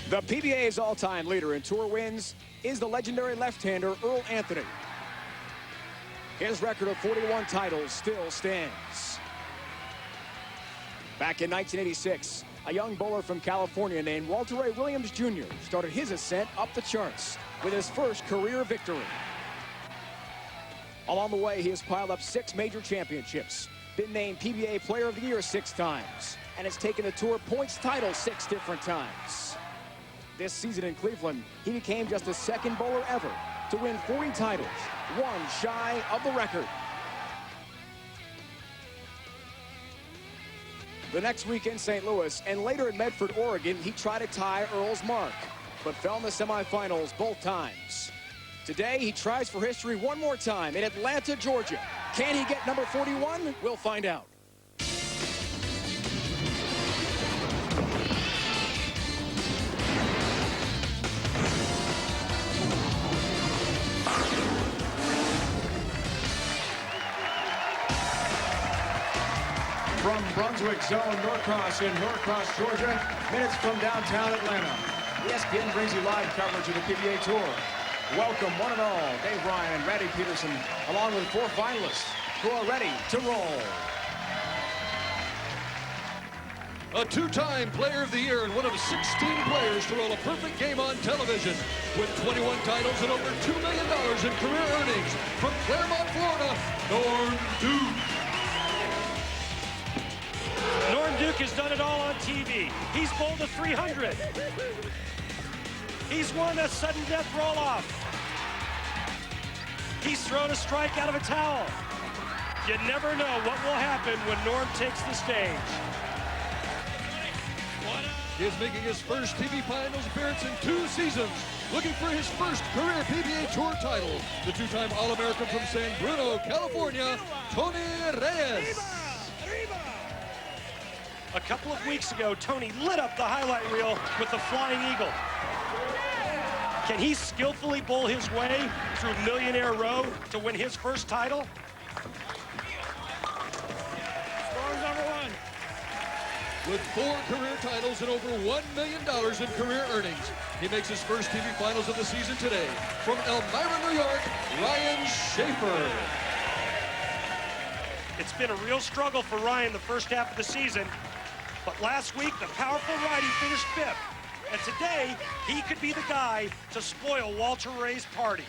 The PBA's all-time leader in tour wins is the legendary left-hander Earl Anthony. His record of 41 titles still stands. Back in 1986, a young bowler from California named Walter Ray Williams Jr. started his ascent up the charts with his first career victory. Along the way, he has piled up 6 major championships, been named PBA Player of the Year 6 times, and has taken the tour points title 6 different times. This season in Cleveland, he became just the 2nd bowler ever to win 40 titles, 1 shy of the record. The next week in St. Louis and later in Medford, Oregon, he tried to tie Earl's mark, but fell in the semifinals both times. Today, he tries for history one more time in Atlanta, Georgia. Can he get number 41? We'll find out. From Brunswick zone, Norcross in Norcross, Georgia, minutes from downtown Atlanta. ESPN brings you live coverage of the PBA Tour. Welcome, one and all, Dave Ryan and Randy Peterson, along with 4 finalists who are ready to roll. A 2-time Player of the Year and one of 16 players to roll a perfect game on television. With 21 titles and over $2 million in career earnings. From Claremont, Florida, Norm Duke. Norm Duke has done it all on TV. He's bowled a 300. He's won a sudden death roll-off. He's thrown a strike out of a towel. You never know what will happen when Norm takes the stage. He is making his first TV Finals appearance in 2 seasons. Looking for his first career PBA Tour title. The 2-time All-American from San Bruno, California, Tony Reyes. A couple of weeks ago, Tony lit up the highlight reel with the Flying Eagle. Can he skillfully bowl his way through Millionaire Row to win his first title? Storm's number 1. With 4 career titles and over $1 million in career earnings, he makes his first TV Finals of the season today. From Elmira, New York, Ryan Shafer. It's been a real struggle for Ryan the first half of the season, but last week the powerful righty finished 5th. And today, he could be the guy to spoil Walter Ray's party.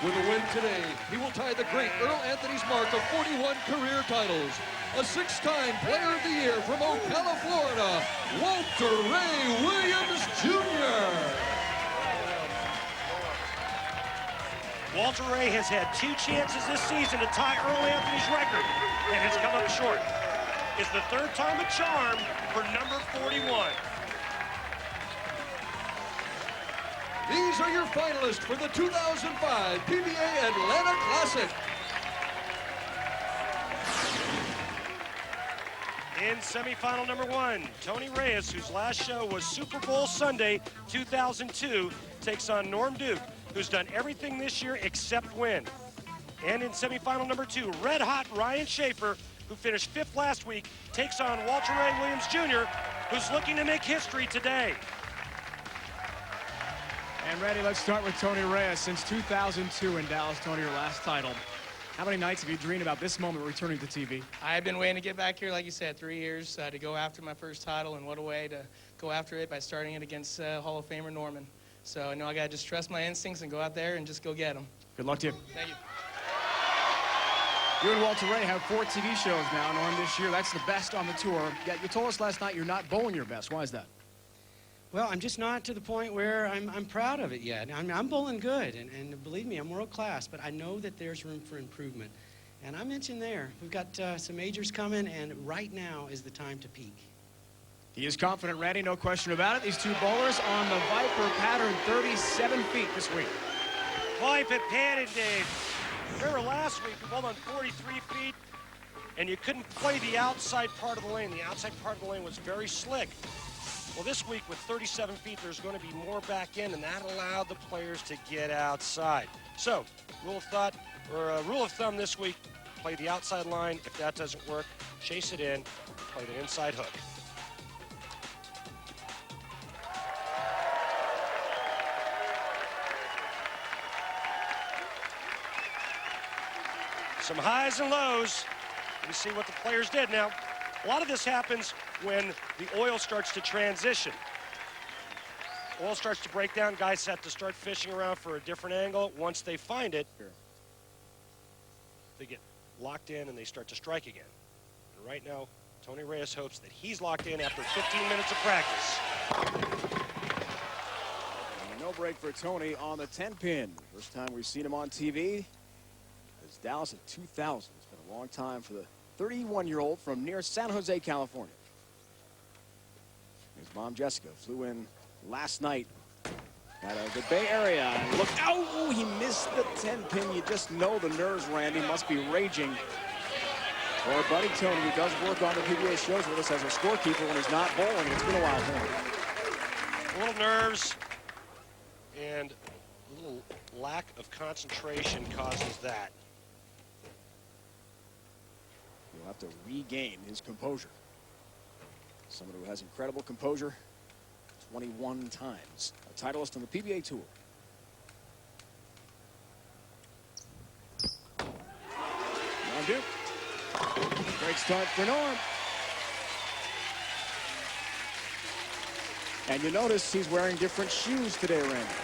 With a win today, he will tie the great Earl Anthony's mark of 41 career titles. A 6-time Player of the Year from Ocala, Florida, Walter Ray Williams Jr. Walter Ray has had 2 chances this season to tie Earl Anthony's record and has come up short. It's the 3rd time a charm for number 41. These are your finalists for the 2005 PBA Atlanta Classic. In semifinal number 1, Tony Reyes, whose last show was Super Bowl Sunday 2002, takes on Norm Duke, who's done everything this year except win. And in semifinal number 2, red-hot Ryan Shafer, who finished 5th last week, takes on Walter Ray Williams Jr., who's looking to make history today. And Randy, let's start with Tony Reyes. Since 2002 in Dallas, Tony, your last title. How many nights have you dreamed about this moment returning to TV? I've been waiting to get back here, like you said, 3 years to go after my first title, and what a way to go after it by starting it against Hall of Famer Norman. So I know I got to just trust my instincts and go out there and just go get them. Good luck to you. Thank you. You and Walter Ray have 4 TV shows now, Norm, this year. That's the best on the tour. Yet you told us last night you're not bowling your best. Why is that? Well, I'm just not to the point where I'm proud of it yet. I'm bowling good, and believe me, I'm world class, but I know that there's room for improvement. And I mentioned there, we've got some majors coming, and right now is the time to peak. He is confident, Randy, no question about it. These 2 bowlers on the Viper pattern, 37 feet this week. Viper pattern, Dave. Remember last week, we bowled on 43 feet, and you couldn't play the outside part of the lane. The outside part of the lane was very slick. Well, this week with 37 feet, there's going to be more back in, and that allowed the players to get outside. So, rule of thumb this week, play the outside line. If that doesn't work, chase it in, play the inside hook. Some highs and lows. You see what the players did. Now, a lot of this happens when the oil starts to transition. Oil starts to break down. Guys have to start fishing around for a different angle. Once they find it, they get locked in and they start to strike again. And right now, Tony Reyes hopes that he's locked in after 15 minutes of practice. And no break for Tony on the 10-pin. First time we've seen him on TV is Dallas in 2000. It's been a long time for the 31-year-old from near San Jose, California. His mom, Jessica, flew in last night out of the Bay Area. And look, oh, he missed the 10-pin. You just know the nerves, Randy, must be raging. For our buddy Tony, who does work on the PBA shows with us as a scorekeeper when he's not bowling. It's been a while for him. A little nerves and a little lack of concentration causes that. He'll have to regain his composure. Someone who has incredible composure 21 times. A titleist on the PBA Tour. Norm Duke. Great start for Norm. And you notice he's wearing different shoes today, Randy.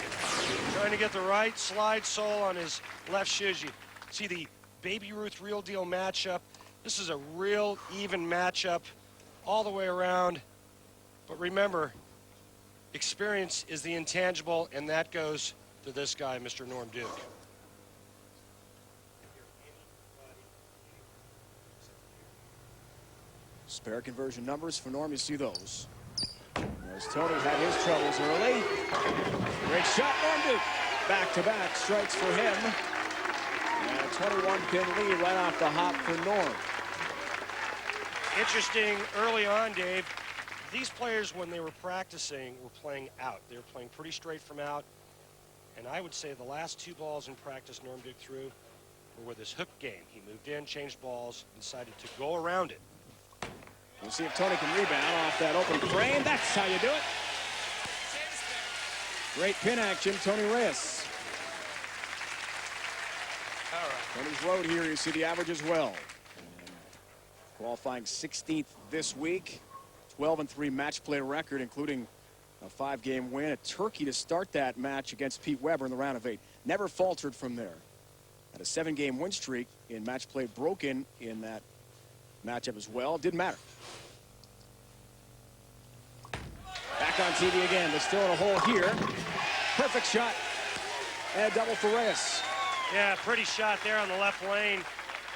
Trying to get the right slide sole on his left shoes. You see the Baby Ruth Real Deal matchup. This is a real even matchup all the way around. But remember, experience is the intangible, and that goes to this guy, Mr. Norm Duke. Spare conversion numbers for Norm, you see those. As Tony had his troubles early. Great shot, Norm Duke. Back-to-back strikes for him. And a 21-pin lead right off the hop for Norm. Interesting early on, Dave. These players, when they were practicing, were playing out. They were playing pretty straight from out. And I would say the last two balls in practice Norm Duke threw were with his hook game. He moved in, changed balls, decided to go around it. We'll see if Tony can rebound off that open frame. That's how you do it. Great pin action, Tony Reyes. All right. Tony's road here, you see the average as well. Qualifying 16th this week. 12-3 match play record, including a 5-game win at Turkey to start that match against Pete Weber in the round of 8. Never faltered from there. Had a 7-game win streak in match play broken in that matchup as well. Didn't matter. Back on TV again. They're still in a hole here. Perfect shot. And a double for Reyes. Yeah, pretty shot there on the left lane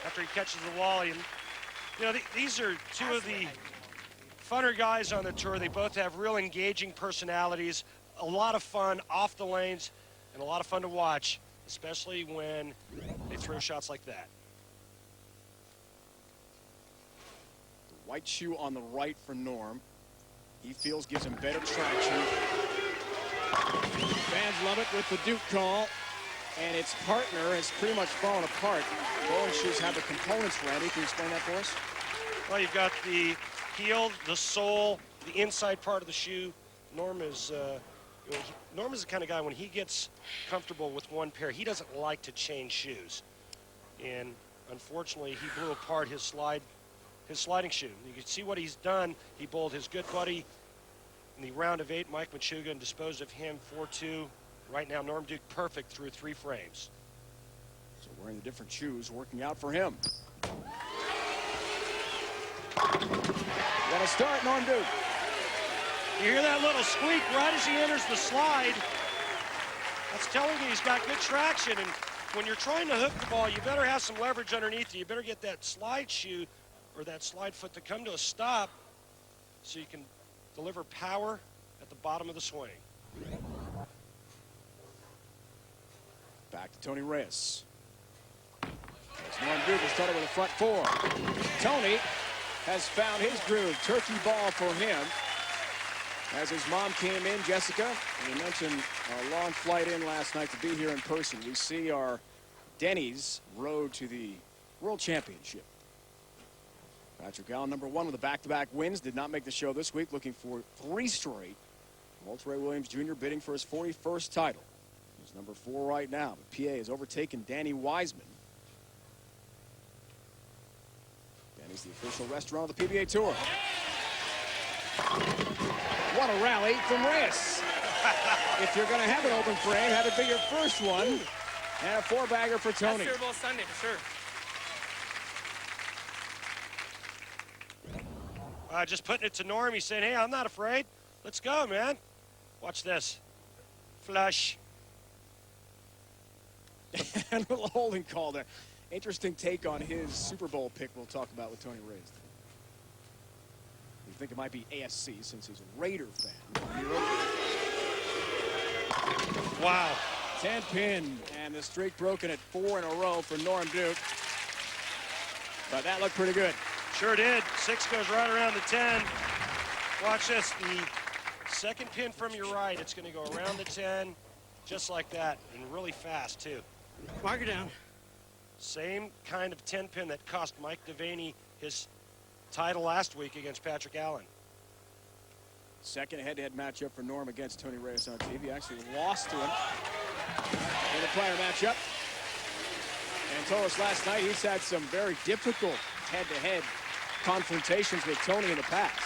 after he catches the wall. You know, these are two of the funner guys on the tour. They both have real engaging personalities, a lot of fun off the lanes, and a lot of fun to watch, especially when they throw shots like that. The white shoe on the right for Norm. He feels gives him better traction. Fans love it with the Duke call. And its partner has pretty much fallen apart. Bowling shoes have the components, Randy. Can you explain that for us? Well, you've got the heel, the sole, the inside part of the shoe. Norm is Norm is the kind of guy, when he gets comfortable with one pair, he doesn't like to change shoes. And unfortunately, he blew apart his sliding shoe. You can see what he's done. He bowled his good buddy in the round of 8, Mike Machuga, and disposed of him 4-2. Right now, Norm Duke perfect through 3 frames. So wearing the different shoes, working out for him. What a start, Norm Duke. You hear that little squeak right as he enters the slide. That's telling you he's got good traction. And when you're trying to hook the ball, you better have some leverage underneath you. You better get that slide shoe or that slide foot to come to a stop so you can deliver power at the bottom of the swing. Back to Tony Reyes. As Norm Duke has started with a front 4. Tony has found his groove. Turkey ball for him. As his mom came in, Jessica, and we mentioned a long flight in last night to be here in person. We see our Denny's road to the World Championship. Patrick Allen, number 1 with a back-to-back wins, did not make the show this week, looking for 3 straight. Walter Ray Williams Jr. bidding for his 41st title. He's number 4 right now, but PA has overtaken Danny Wiseman. He's the official restaurant of the PBA Tour. What a rally from Reyes. If you're going to have an open frame, have it be your first one. And a four-bagger for Tony. That's Super Bowl Sunday for sure. Just putting it to Norm. He's saying, hey, I'm not afraid. Let's go, man. Watch this. Flush. And a little holding call there. Interesting take on his Super Bowl pick we'll talk about with Tony Reyes. You think it might be AFC since he's a Raider fan. Wow. 10 pin, and the streak broken at 4 in a row for Norm Duke. But that looked pretty good. Sure did. 6 goes right around the 10. Watch this. The second pin from your right, it's going to go around the 10, just like that, and really fast, too. Mark her down. Same kind of 10 pin that cost Mike Devaney his title last week against Patrick Allen. Second head-to-head matchup for Norm against Tony Reyes on TV. Actually lost to him in the prior matchup. And told us last night he's had some very difficult head-to-head confrontations with Tony in the past.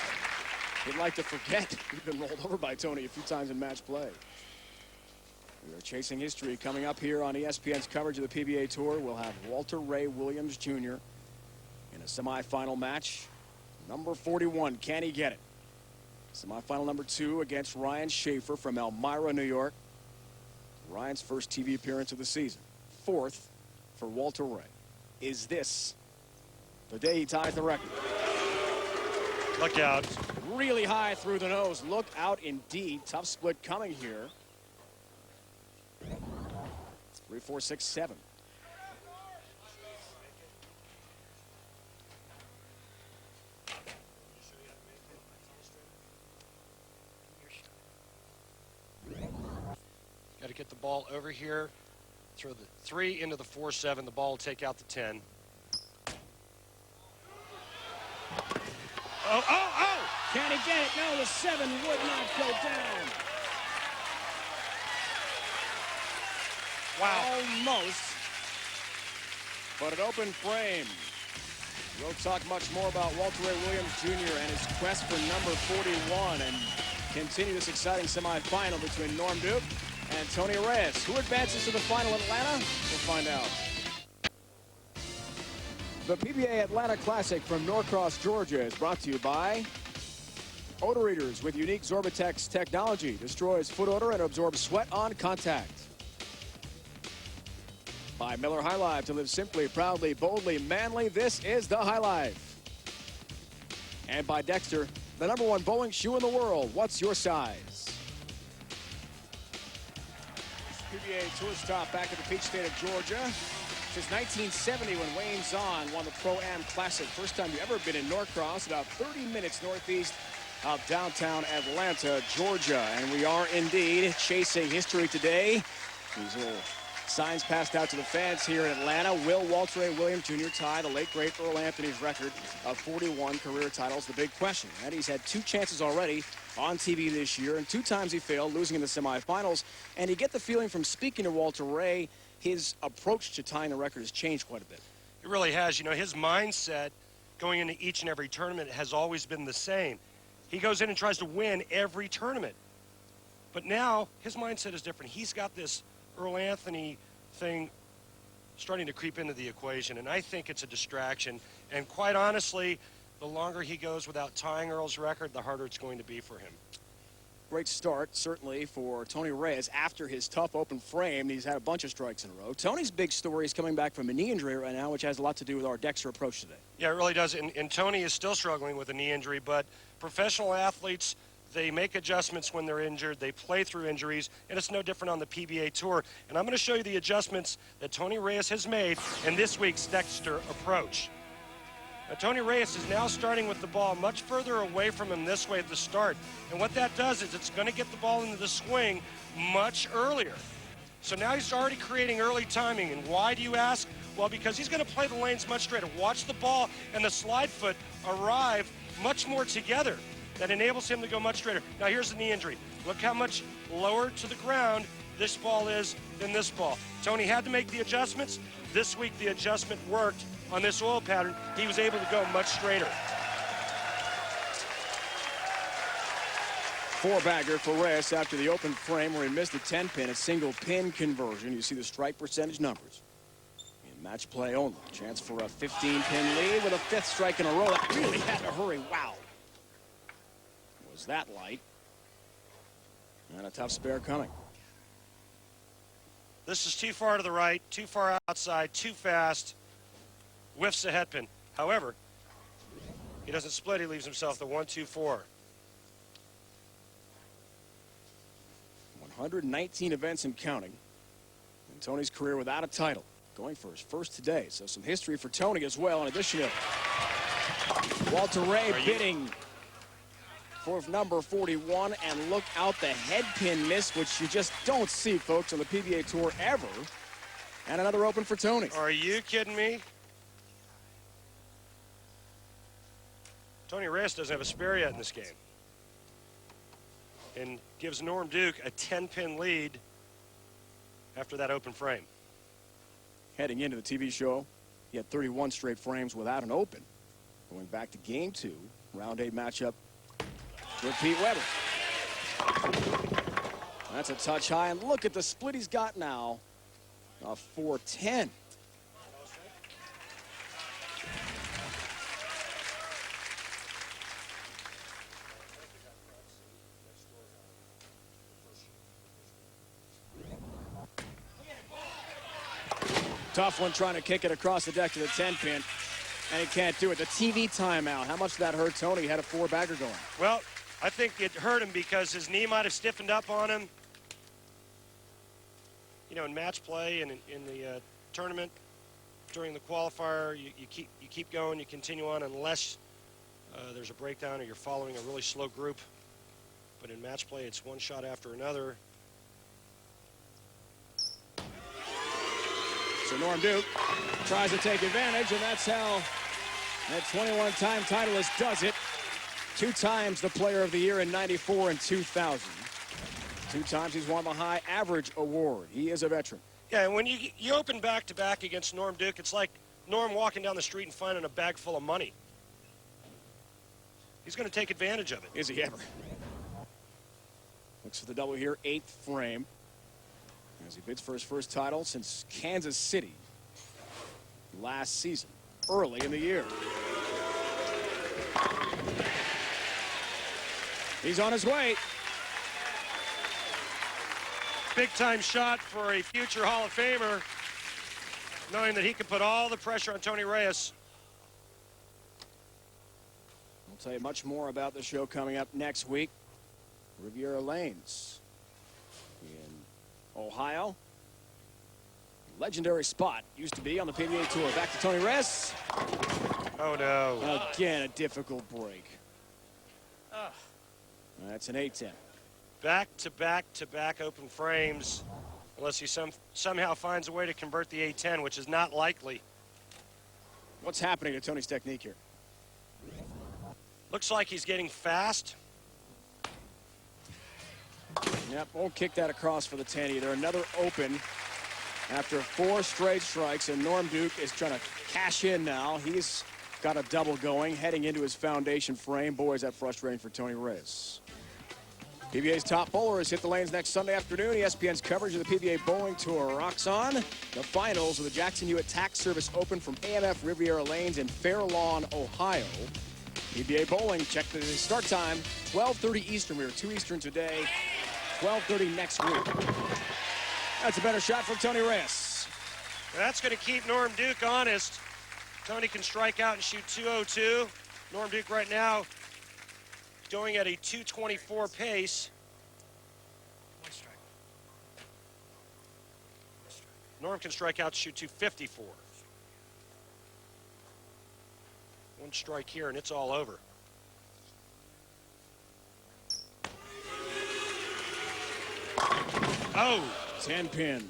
He'd like to forget he's been rolled over by Tony a few times in match play. We are chasing history coming up here on ESPN's coverage of the PBA Tour. We'll have Walter Ray Williams Jr. in a semifinal match. Number 41, can he get it? Semifinal number 2 against Ryan Shafer from Elmira, New York. Ryan's first TV appearance of the season. 4th for Walter Ray. Is this the day he ties the record? Look out. Really high through the nose. Look out indeed. Tough split coming here. 3, 4, 6, 7. Got to get the ball over here. Throw the 3 into the 4-7. The ball will take out the 10. Oh! Can he get it? No, the 7 would not go down. Wow. Almost. But an open frame. We'll talk much more about Walter Ray Williams Jr. and his quest for number 41 and continue this exciting semifinal between Norm Duke and Tony Reyes. Who advances to the final in Atlanta? We'll find out. The PBA Atlanta Classic from Norcross, Georgia is brought to you by Odor Eaters with unique Zorbatex technology. Destroys foot odor and absorbs sweat on contact. By Miller High Life, to live simply, proudly, boldly, manly. This is the High Life. And by Dexter, the #1 bowling shoe in the world. What's your size? PBA Tour stop back at the peach state of Georgia. Since 1970 when Wayne Zahn won the Pro-Am Classic. First time you've ever been in Norcross, about 30 minutes northeast of downtown Atlanta, Georgia. And we are indeed chasing history today. These little signs passed out to the fans here in Atlanta. Will Walter Ray Williams Jr. tie the late, great Earl Anthony's record of 41 career titles? The big question. And he's had 2 chances already on TV this year, and 2 times he failed, losing in the semifinals. And you get the feeling from speaking to Walter Ray, his approach to tying the record has changed quite a bit. It really has. You know, his mindset going into each and every tournament has always been the same. He goes in and tries to win every tournament. But now his mindset is different. He's got this Earl Anthony thing starting to creep into the equation, and I think it's a distraction. And quite honestly, the longer he goes without tying Earl's record, the harder it's going to be for him. Great start, certainly, for Tony Reyes after his tough open frame. He's had a bunch of strikes in a row. Tony's big story is coming back from a knee injury right now, which has a lot to do with our Dexter approach today. Yeah, it really does. And Tony is still struggling with a knee injury, but professional athletes, they make adjustments when they're injured. They play through injuries, and it's no different on the PBA Tour. And I'm going to show you the adjustments that Tony Reyes has made in this week's Dexter approach. Now, Tony Reyes is now starting with the ball much further away from him this way at the start. And what that does is it's going to get the ball into the swing much earlier. So now he's already creating early timing. And why, do you ask? Well, because he's going to play the lanes much straighter. Watch the ball and the slide foot arrive much more together. That enables him to go much straighter. Now here's the knee injury. Look how much lower to the ground this ball is than this ball. Tony had to make the adjustments. This week, the adjustment worked on this oil pattern. He was able to go much straighter. Four-bagger for Reyes after the open frame where he missed a 10-pin, a single pin conversion. You see the strike percentage numbers. In match play only. Chance for a 15-pin lead with a fifth strike in a row. That really had to hurry. Wow. Was that light? And a tough spare coming. This is too far to the right, too far outside, too fast. Whiffs the head pin. However, he doesn't split. He leaves himself the 1-2-4. 119 events and counting. And Tony's career without a title. Going for his first today. So some history for Tony as well, in addition to Walter Ray bidding for number 41. And look out, the head pin miss, which you just don't see, folks, on the PBA Tour ever. And another open for Tony. Are you kidding me? Tony Reyes doesn't have a spare yet in this game. And gives Norm Duke a 10-pin lead after that open frame. Heading into the TV show, he had 31 straight frames without an open. Going back to game 2, round 8 matchup with Pete Weber. That's a touch high, and look at the split he's got now. A 4-10. Tough one trying to kick it across the deck to the 10-pin, and he can't do it. The TV timeout. How much did that hurt Tony? He had a four-bagger going. Well, I think it hurt him because his knee might have stiffened up on him. You know, in match play and in the tournament during the qualifier, you keep going, you continue on unless there's a breakdown or you're following a really slow group. But in match play, it's one shot after another. So Norm Duke tries to take advantage, and that's how that 21-time titleist does it. 2 times the Player of the Year in '94 and 2000. 2 times he's won the High Average Award. He is a veteran. Yeah, and when you open back-to-back against Norm Duke, it's like Norm walking down the street and finding a bag full of money. He's going to take advantage of it. Is he ever? Looks for the double here, 8th frame. As he bids for his first title since Kansas City last season, early in the year. He's on his way. Big-time shot for a future Hall of Famer, knowing that he can put all the pressure on Tony Reyes. We'll tell you much more about the show coming up next week. Riviera Lanes in Ohio. Legendary spot used to be on the PBA Tour. Back to Tony Reyes. Oh, no. Again, a difficult break. That's an 8-10. Back-to-back-to-back open frames, unless he somehow finds a way to convert the 8-10, which is not likely. What's happening to Tony's technique here? Looks like he's getting fast. Yep, won't kick that across for the 10 either. Another open after 4 straight strikes, and Norm Duke is trying to cash in now. He's got a double going, heading into his foundation frame. Boy, is that frustrating for Tony Reyes. PBA's top bowler has hit the lanes next Sunday afternoon. ESPN's coverage of the PBA Bowling Tour rocks on. The finals of the Jackson Hewitt Tax Service Open from AMF Riviera Lanes in Fair Lawn, Ohio. PBA Bowling, check the start time, 12:30 Eastern. We were 2 Eastern today, 12:30 next week. That's a better shot from Tony Reyes. That's going to keep Norm Duke honest. Tony can strike out and shoot 202. Norm Duke right now going at a 224 pace. Norm can strike out and shoot 254. 1 strike here and it's all over. Oh! 10-pin.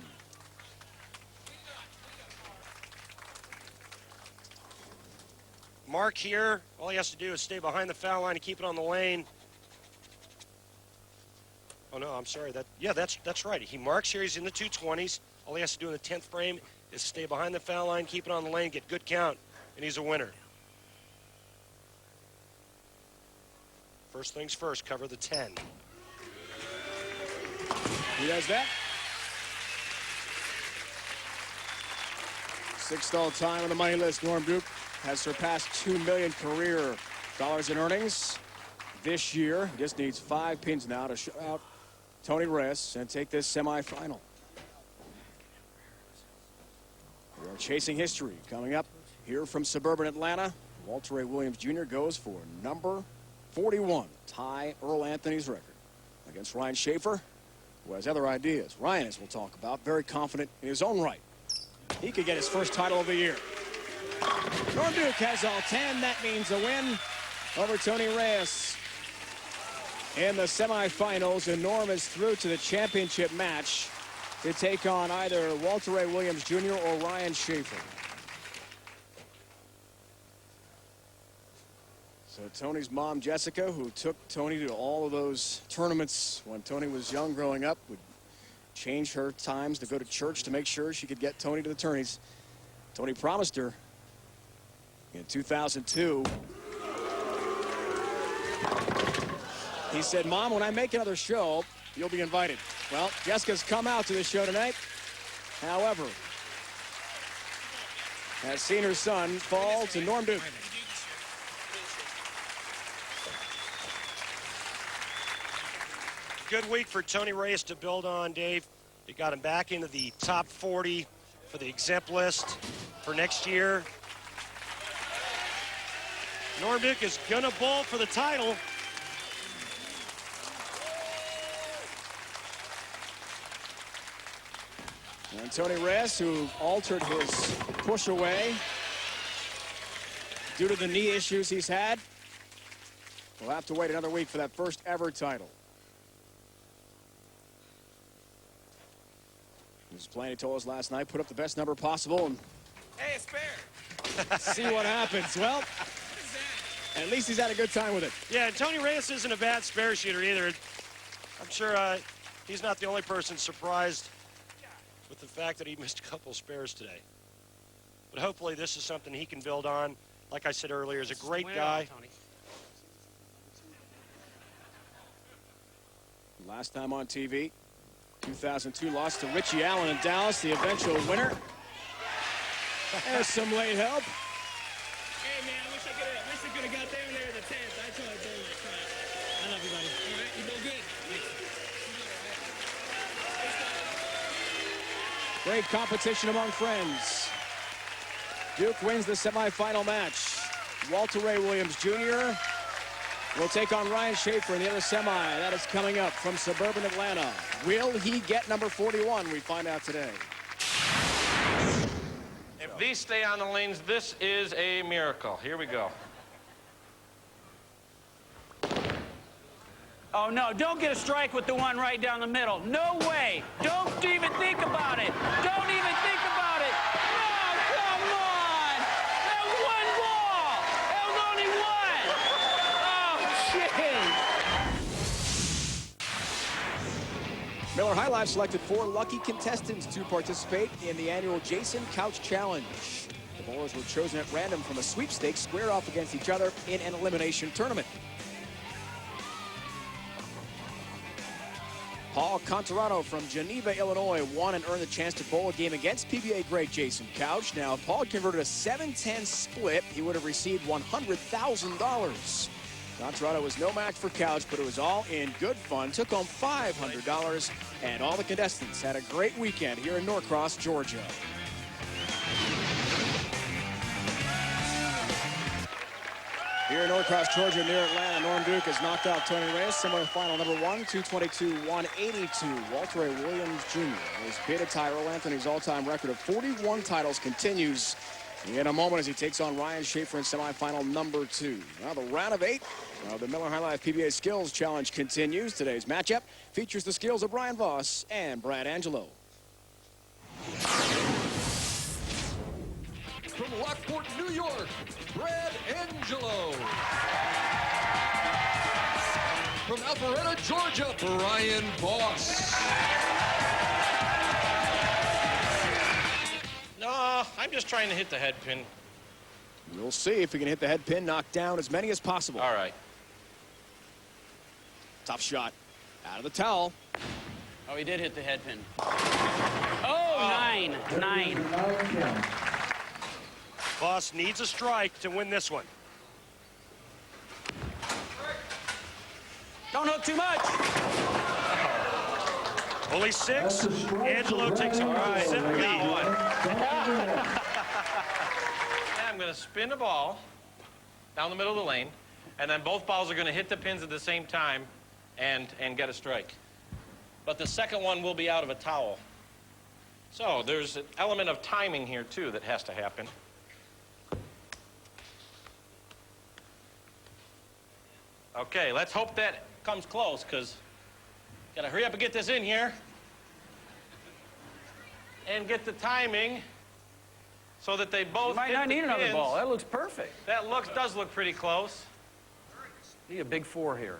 Mark here, all he has to do is stay behind the foul line and keep it on the lane. Oh, no, I'm sorry. That's right. He marks here. He's in the 220s. All he has to do in the 10th frame is stay behind the foul line, keep it on the lane, get good count, and he's a winner. First things first, cover the 10. He does that. Sixth all-time on the money list, Norm Duke has surpassed $2 million career dollars in earnings this year. He just needs 5 pins now to shut out Tony Reyes and take this semifinal. We are chasing history. Coming up here from suburban Atlanta, Walter Ray Williams Jr. goes for number 41, tie Earl Anthony's record against Ryan Shafer, who has other ideas. Ryan, as we'll talk about, very confident in his own right. He could get his first title of the year. Norm Duke has all 10. That means a win over Tony Reyes in the semifinals, and Norm is through to the championship match to take on either Walter Ray Williams Jr. or Ryan Shafer. So Tony's mom, Jessica, who took Tony to all of those tournaments when Tony was young growing up, would change her times to go to church to make sure she could get Tony to the tourneys. Tony promised her in 2002. He said, "Mom, when I make another show, you'll be invited." Well, Jessica's come out to the show tonight. However, has seen her son fall to Norm Duke. Good week for Tony Reyes to build on, Dave. He got him back into the top 40 for the exempt list for next year. Norm Duke is gonna bowl for the title. And Tony Reyes, who altered his push away due to the knee issues he's had, will have to wait another week for that first ever title. He was playing, he told us last night, put up the best number possible and hey, it's fair. see what happens. Well, at least he's had a good time with it. Yeah, and Tony Reyes isn't a bad spare shooter either. I'm sure he's not the only person surprised with the fact that he missed a couple spares today. But hopefully this is something he can build on. Like I said earlier, he's a great guy. Last time on TV, 2002 lost to Richie Allen in Dallas, the eventual winner. There's some late help. Hey, man, I wish I could have got down there in the 10th. I tried to like crap. I love you, buddy. All right, you go good. Great competition among friends. Duke wins the semifinal match. Walter Ray Williams Jr. will take on Ryan Shafer in the other semi. That is coming up from suburban Atlanta. Will he get number 41? We find out today. If these stay on the lanes, this is a miracle. Here we go. Oh, no, don't get a strike with the one right down the middle. No way. Don't even think about it. Don't even think about it. No, come on. That was one ball. That was only one. Oh, shit. Miller High Life selected 4 lucky contestants to participate in the annual Jason Couch Challenge. The bowlers were chosen at random from a sweepstakes squared off against each other in an elimination tournament. Paul Contarano from Geneva, Illinois, won and earned the chance to bowl a game against PBA great Jason Couch. Now, if Paul had converted a 7-10 split, he would have received $100,000. Contarano was no match for Couch, but it was all in good fun. Took home $500, and all the contestants had a great weekend here in Norcross, Georgia. Here in Norcross, Georgia, near Atlanta, Norm Duke has knocked out Tony Reyes. Semifinal number 1, 222-182. Walter Ray Williams Jr. His bid to tie Earl Anthony's all-time record of 41 titles continues in a moment as he takes on Ryan Shafer in semifinal number 2. Now the round of 8 of the Miller High Life PBA Skills Challenge continues. Today's matchup features the skills of Brian Voss and Brad Angelo. From Lockport, New York, Brad Angelo. from Alpharetta, Georgia, Brian Voss. No, I'm just trying to hit the head pin. We'll see if he can hit the head pin, knock down as many as possible. All right. Tough shot. Out of the towel. Oh, he did hit the head pin. Oh, 9. Voss needs a strike to win this one. Don't hook too much. Only 6. Angelo takes a set lead. Yeah, I'm going to spin the ball down the middle of the lane, and then both balls are going to hit the pins at the same time and get a strike. But the second one will be out of a towel. So there's an element of timing here, too, that has to happen. Okay, let's hope that comes close, because got to hurry up and get this in here and get the timing so that they both You might hit not the need another pins. ball. That looks perfect. That does look pretty close. Need a big 4 here.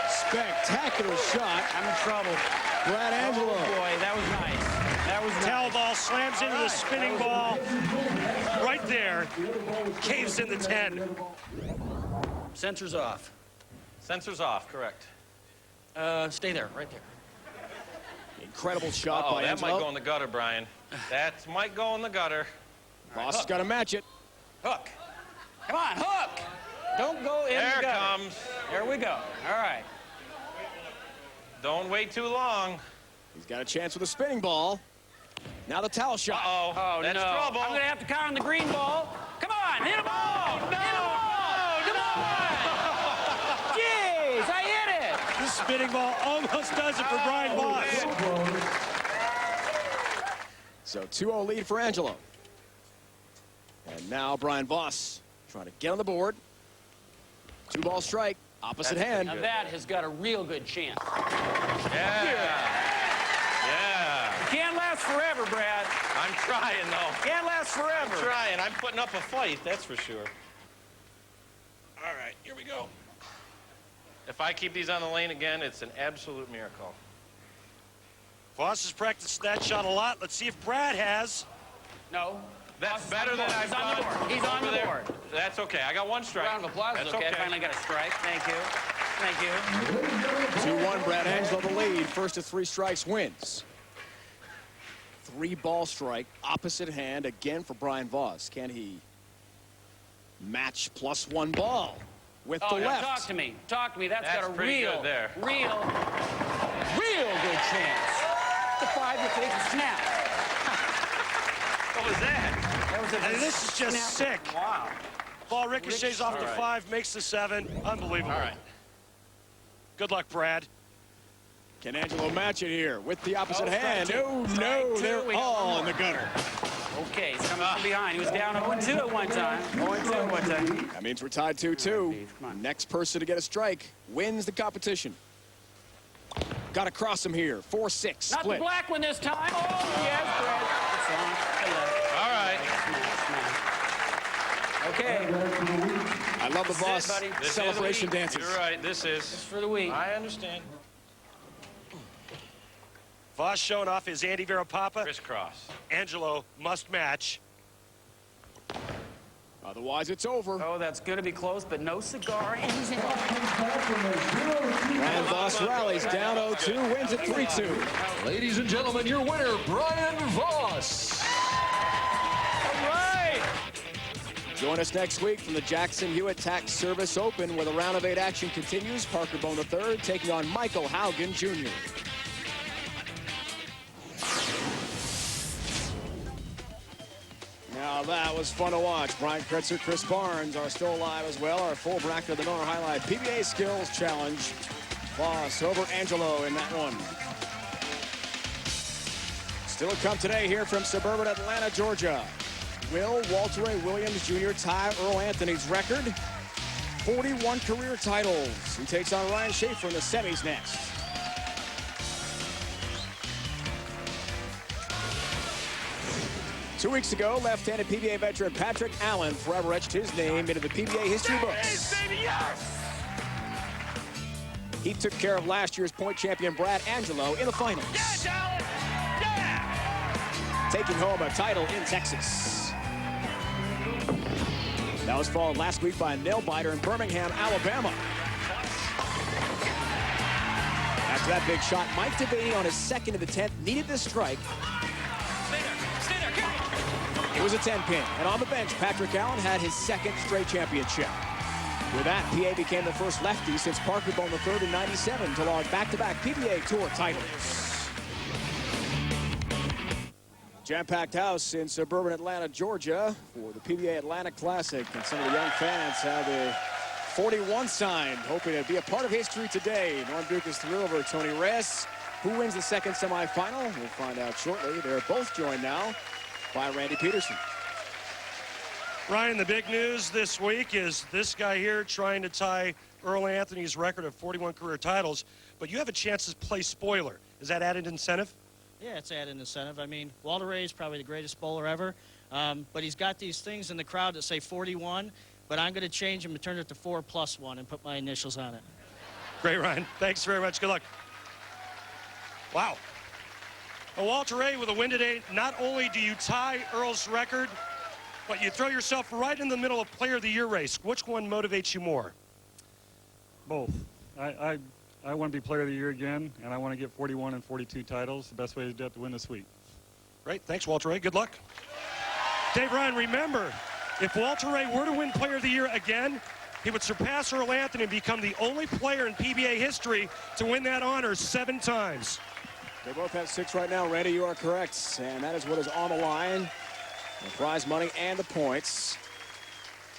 Spectacular shot. I'm in trouble. Brad Angelo. Oh, boy, that was nice. That was Towel nice. ball slams into the spinning ball. Right there. Caves in the 10. Sensor's off. Sensor's off, correct. Stay there, right there. Incredible shot Oh, by that Angelo. might go in the gutter, Brian. That might go in the gutter. Voss has got to match it. Hook. Come on, hook. Don't go in There the gutter. comes. There we go. All right. Don't wait too long. He's got a chance with a spinning ball. Now the towel shot. Uh-oh. Oh, That's no. trouble. I'm going to have to count on the green ball. Come on, hit a ball. No, hit a ball. Come on. Jeez, I hit it. This spinning ball almost does it for Brian Voss. So 2-0 lead for Angelo. And now Brian Voss trying to get on the board. 2-ball strike, opposite That's hand. Now that has got a real good chance. Yeah. Yeah. Can't last forever, Brad. I'm trying, though. Can't last forever. I'm trying. I'm putting up a fight, that's for sure. All right, here we go. If I keep these on the lane again, it's an absolute miracle. Voss has practiced that shot a lot. Let's see if Brad has. No. That's Voss is better on the than board. I've He's on the done board. He's on over the there. board. That's okay. I got one strike. Round of applause. That's Okay. I finally got a strike. Thank you. Thank you. 2-1, Brad Angelo the lead. First of 3 strikes wins. 3-ball strike, opposite hand again for Brian Voss. Can he match +1 ball with the Oh, now left? talk to me. Talk to me. That's That's got a pretty real, good there. real good chance. The 5 that takes a snap. What was that? That was a And this is just snap. sick. Wow. Ball ricochets off the All right. 5, makes the 7. Unbelievable. All right. Good luck, Brad. Can Angelo match it here with the opposite Oh, strike hand? 2. No, Strike no, 2. they're We got all one in the gutter. Okay, he's coming from behind. He was down 0-2 at one time. 0-2 at one time. That means we're tied 2-2. Steve, come on. Next person to get a strike wins the competition. Got to cross him here. 4-6 Not the split. black one this time. Oh, yes, Brad. It's on. All right. Okay, I love the Voss buddy. This is celebration elite. dances. You're right. This is. for the week. I understand. Voss showing off his Andy Verapapa. Crisscross. Angelo must match. Otherwise, it's over. Oh, that's going to be close, but no cigar. And he's in. Brian Voss rallies down 0-2, wins at 3-2. Ladies and gentlemen, your winner, Brian Voss. All right. Join us next week from the Jackson Hewitt Tax Service Open, where the round of 8 action continues. Parker Bone III taking on Michael Haugen Jr. Now that was fun to watch. Brian Kretzer, Chris Barnes are still alive as well. Our full bracket of the Miller Highlight PBA Skills Challenge. Voss over Angelo in that one. Still to come today here from suburban Atlanta, Georgia. Will Walter Ray Williams Jr. tie Earl Anthony's record? 41 career titles. He takes on Ryan Shafer in the semis next. 2 weeks ago, left-handed PBA veteran Patrick Allen forever etched his name into the PBA history books. He took care of last year's point champion Brad Angelo in the finals. Taking home a title in Texas. That was followed last week by a nail-biter in Birmingham, Alabama. After that big shot, Mike Devaney on his second of the 10th needed this strike. It was a 10-pin, and on the bench, Patrick Allen had his second straight championship. With that, PA became the first lefty since Parker Bone III in '97 to log back-to-back PBA Tour titles. Jam-packed house in suburban Atlanta, Georgia for the PBA Atlanta Classic, and some of the young fans have a 41 signed, hoping to be a part of history today. Norm Duke is through over Tony Reyes. Who wins the second semifinal? We'll find out shortly. They're both joined now by Randy Peterson. Ryan, the big news this week is this guy here trying to tie Earl Anthony's record of 41 career titles, but you have a chance to play spoiler. Is that added incentive? Yeah, it's added incentive. I mean, Walter Reyes is probably the greatest bowler ever, but he's got these things in the crowd that say 41, but I'm going to change them and turn it to 4+1 and put my initials on it. Great, Ryan. Thanks very much. Good luck. Wow. Well, Walter Reyes with a win today. Not only do you tie Earl's record, but you throw yourself right in the middle of Player of the Year race. Which one motivates you more? Both. I want to be Player of the Year again, and I want to get 41 and 42 titles. The best way to do it to win this week. Great. Thanks, Walter Reyes. Good luck. Dave Ryan, remember, if Walter Reyes were to win Player of the Year again, he would surpass Earl Anthony and become the only player in PBA history to win that honor 7 times. They both have 6 right now. Randy, you are correct. And that is what is on the line. The prize money and the points.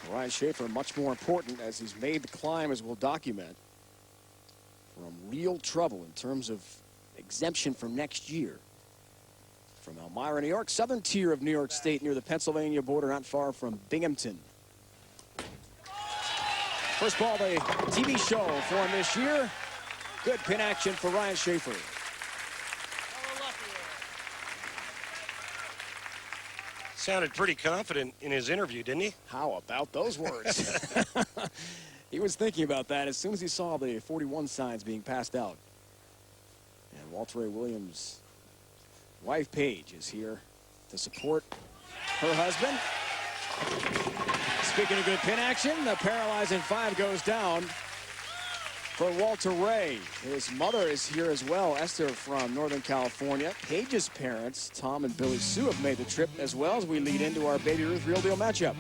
Ryan Shafer much more important as he's made the climb, as we'll document, from real trouble in terms of exemption from next year. From Elmira, New York, southern tier of New York State, near the Pennsylvania border, not far from Binghamton. First ball, the TV show for him this year. Good pin action for Ryan Shafer. Sounded pretty confident in his interview, didn't he? How about those words? He was thinking about that as soon as he saw the 41 signs being passed out. And Walter Ray Williams' wife, Paige, is here to support her husband. Speaking of good pin action, the paralyzing 5 goes down for Walter Ray. His mother is here as well, Esther from Northern California. Paige's parents, Tom and Billy Sue, have made the trip as well as we lead into our Baby Ruth Real Deal matchup.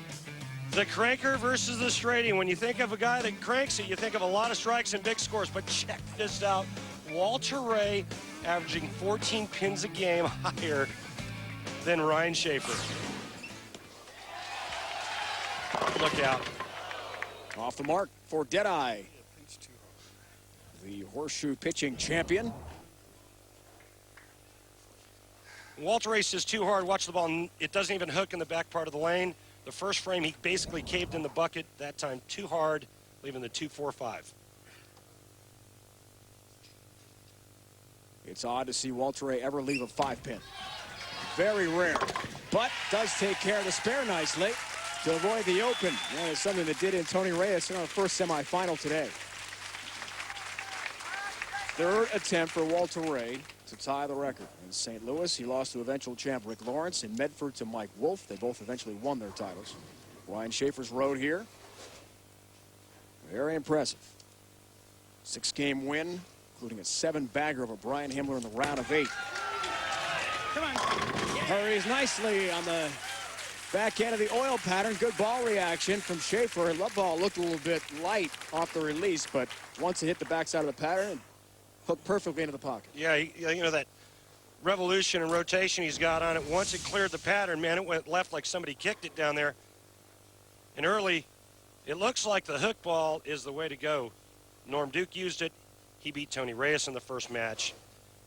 The cranker versus the straighty. When you think of a guy that cranks it, you think of a lot of strikes and big scores. But check this out. Walter Ray averaging 14 pins a game higher than Ryan Shafer. Look out. Off the mark for Deadeye, the horseshoe pitching champion. Walter Ray says too hard. Watch the ball. It doesn't even hook in the back part of the lane. The first frame, he basically caved in the bucket. That time too hard, leaving the 2-4-5. It's odd to see Walter Ray ever leave a 5-pin. Very rare, but does take care of the spare nicely to avoid the open. That is something that did in Tony Reyes in our first semifinal today. Third attempt for Walter Ray to tie the record. In St. Louis, he lost to eventual champ Rick Lawrence. In Medford to Mike Wolf. They both eventually won their titles. Ryan Shafer's road here. Very impressive. 6-game win, including a 7-bagger over Brian Himmler in the round of 8. Come on. Hurries nicely on the back end of the oil pattern. Good ball reaction from Shafer. Love ball looked a little bit light off the release, but once it hit the backside of the pattern, hooked perfectly into the pocket. Yeah, you know that revolution and rotation he's got on it. Once it cleared the pattern, man, it went left like somebody kicked it down there. And early, it looks like the hook ball is the way to go. Norm Duke used it. He beat Tony Reyes in the first match.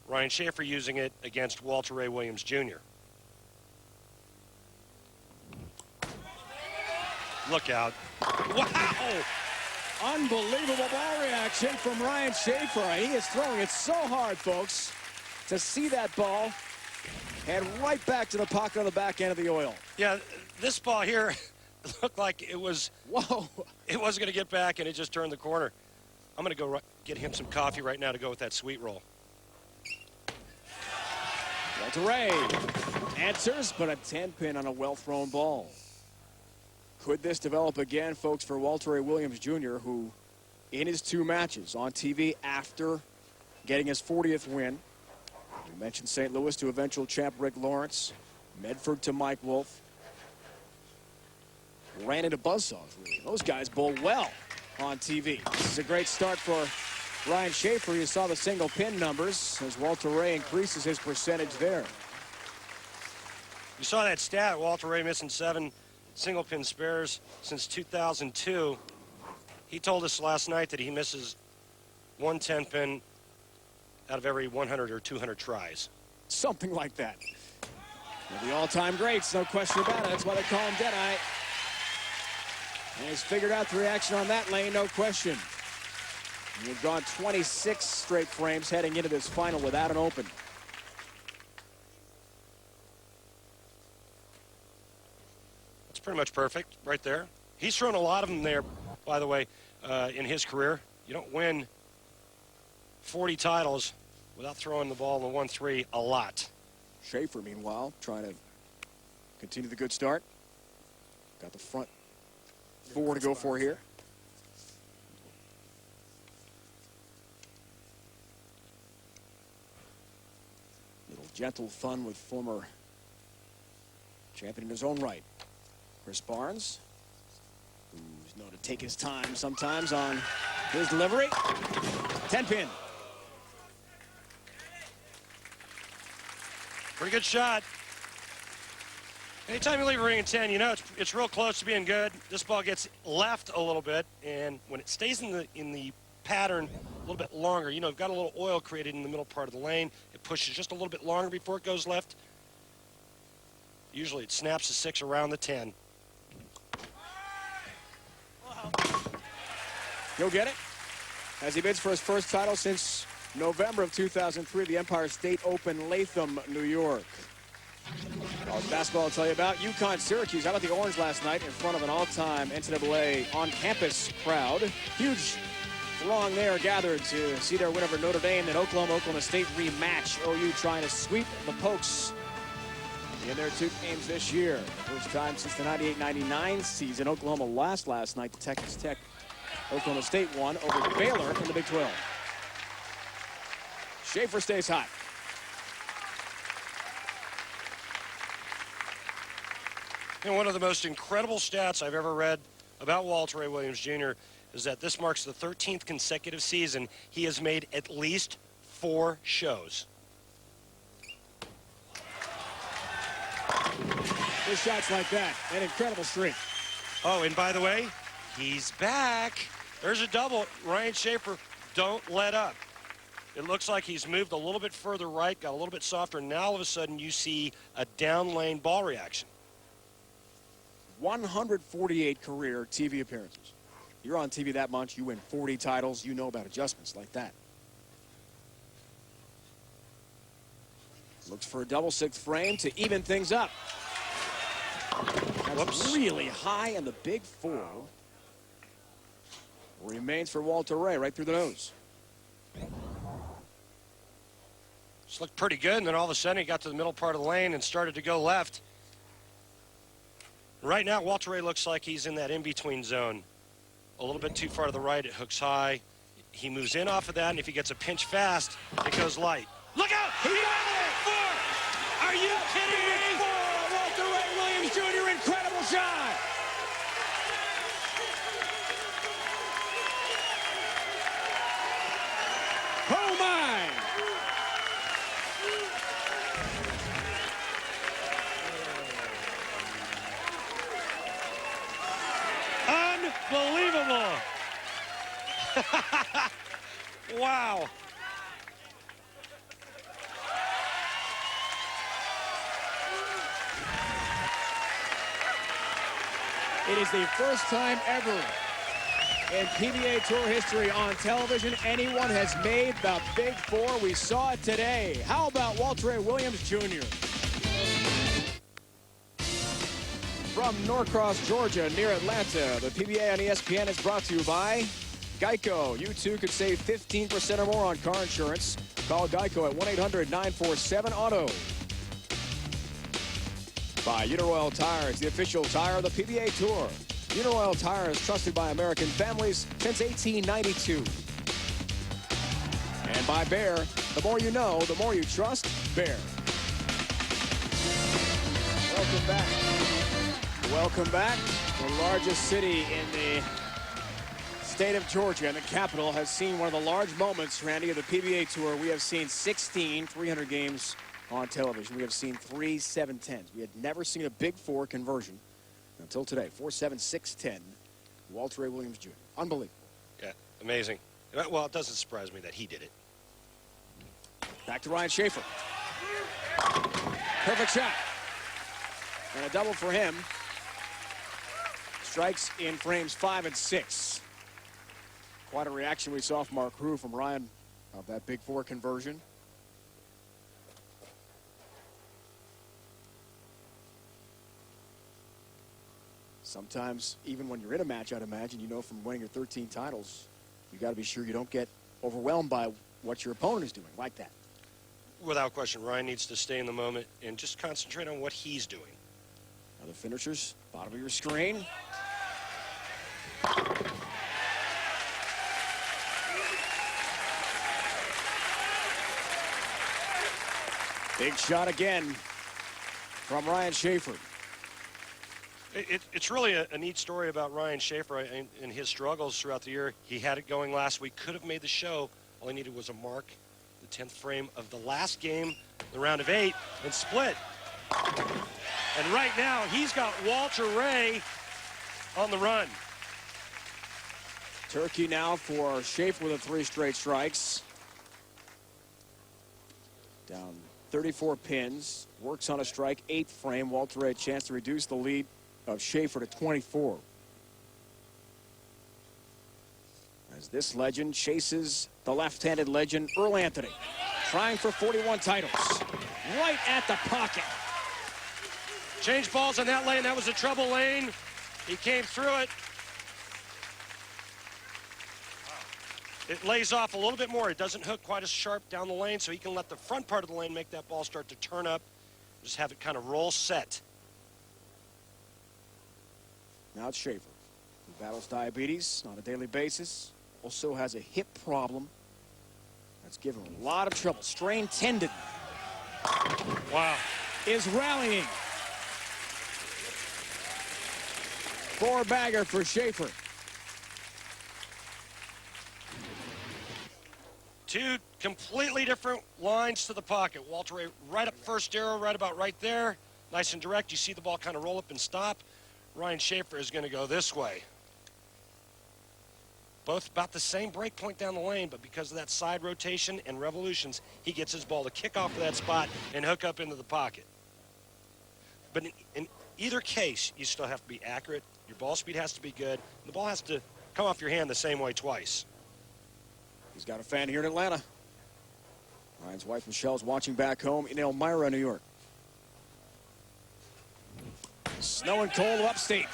Ryan Shafer using it against Walter Ray Williams Jr. Look out. Wow! Unbelievable ball reaction from Ryan Shafer. He is throwing it so hard, folks. To see that ball Head right back to the pocket on the back end of the oil. Yeah, this ball here looked like it was. Whoa. It wasn't going to get back, and it just turned the corner. I'm going to go get him some coffee right now to go with that sweet roll. Walter Reyes answers, but a 10-pin on a well-thrown ball. Could this develop again, folks, for Walter Ray Williams Jr., who in his 2 matches on TV after getting his 40th win, we mentioned St. Louis to eventual champ Rick Lawrence, Medford to Mike Wolf, ran into buzzsaws, really. Those guys bowl well on TV. This is a great start for Ryan Shafer. You saw the single pin numbers as Walter Ray increases his percentage there. You saw that stat, Walter Ray missing 7 single pin spares since 2002. He told us last night that he misses 1 10-pin out of every 100 or 200 tries. Something like that. They're the all-time greats, no question about it. That's why they call him Deadeye. And he's figured out the reaction on that lane, no question. And we've gone 26 straight frames heading into this final without an open. That's pretty much perfect right there. He's thrown a lot of them there, by the way, in his career. You don't win 40 titles without throwing the ball in the 1-3 a lot. Shafer, meanwhile, trying to continue the good start. Got the front 4 to go for here. Little gentle fun with former champion in his own right, Chris Barnes, who's known to take his time sometimes on his delivery. 10-pin. Pretty good shot. Anytime you leave a ring in 10, you know it's real close to being good. This ball gets left a little bit, and when it stays in the pattern a little bit longer, you know, you've got a little oil created in the middle part of the lane. It pushes just a little bit longer before it goes left. Usually it snaps the 6 around the 10. He'll get it as he bids for his first title since November of 2003, the Empire State Open, Latham, New York. College basketball I'll tell you about. UConn Syracuse. How about the Orange last night in front of an all-time NCAA on-campus crowd. Huge throng there gathered to see their win over Notre Dame. Then Oklahoma State rematch. OU trying to sweep the Pokes in their 2 games this year. First time since the 98-99 season. Oklahoma lost last night to Texas Tech. Oklahoma State won over Baylor in the Big 12. Shafer stays hot. And one of the most incredible stats I've ever read about Walter Ray Williams Jr. is that this marks the 13th consecutive season he has made at least 4 shows. His shots like that, an incredible streak. Oh, and by the way, he's back. There's a double. Ryan Shafer, don't let up. It looks like he's moved a little bit further right, got a little bit softer, and now all of a sudden you see a down lane ball reaction. 148 career TV appearances. You're on TV that much, you win 40 titles, you know about adjustments like that. Looks for a double 6th frame to even things up. That's Whoops. Really high in the Big 4. Remains for Walter Ray right through the nose. This looked pretty good, and then all of a sudden he got to the middle part of the lane and started to go left. Right now, Walter Ray looks like he's in that in-between zone. A little bit too far to the right, it hooks high. He moves in off of that, and if he gets a pinch fast, it goes light. Look out! He got it! 4! Are you kidding me? 4, Walter Ray Williams Jr., incredible shot! Oh my! Unbelievable! Wow. It is the first time ever in PBA Tour history on television anyone has made the Big Four. We saw it today. How about Walter Ray Williams Jr.? From Norcross, Georgia, near Atlanta, the PBA on ESPN is brought to you by Geico. You too could save 15% or more on car insurance. Call Geico at 1-800-947-AUTO. By Uniroyal Tires, the official tire of the PBA Tour. Uniroyal Tires, trusted by American families since 1892. And by Bear, the more you know, the more you trust Bear. Welcome back. Welcome back. The largest city in the state of Georgia and the capital has seen one of the large moments, Randy, of the PBA Tour. We have seen 16 300 games on television. We have seen 3 7-10s. We had never seen a Big Four conversion until today. 4-7, 6-10. Walter Ray Williams Jr. Unbelievable. Yeah, amazing. Well, it doesn't surprise me that he did it. Back to Ryan Shafer. Perfect shot. And a double for him. Strikes in frames 5 and 6. Quite a reaction we saw from our crew, from Ryan, of that Big Four conversion. Sometimes, even when you're in a match, I'd imagine, you know, from winning your 13 titles, you got to be sure you don't get overwhelmed by what your opponent is doing, like that. Without question, Ryan needs to stay in the moment and just concentrate on what he's doing. Other finishers, bottom of your screen. Big shot again from Ryan Shafer. It's really a neat story about Ryan Shafer and his struggles throughout the year. He had it going last week, could have made the show. All he needed was a mark, the 10th frame of the last game, the round of 8, and split. And right now, he's got Walter Ray on the run. Turkey now for Shafer with 3 straight strikes. Down 34 pins, works on a strike, 8th frame. Walter Ray a chance to reduce the lead of Shafer to 24. As this legend chases the left-handed legend, Earl Anthony, trying for 41 titles. Right at the pocket. Change balls in that lane. That was a trouble lane. He came through it. It lays off a little bit more. It doesn't hook quite as sharp down the lane, so he can let the front part of the lane make that ball start to turn up. Just have it kind of roll set. Now it's Shafer, who battles diabetes on a daily basis. Also has a hip problem that's given him a lot of trouble. Strained tendon. Wow. Is rallying. 4-bagger for Shafer. 2 completely different lines to the pocket. Walter Ray right up first arrow, right about right there. Nice and direct. You see the ball kind of roll up and stop. Ryan Shafer is going to go this way. Both about the same break point down the lane, but because of that side rotation and revolutions, he gets his ball to kick off of that spot and hook up into the pocket. But in either case, you still have to be accurate. Your ball speed has to be good. And the ball has to come off your hand the same way twice. He's got a fan here in Atlanta. Ryan's wife, Michelle's watching back home in Elmira, New York. Snow and cold upstate.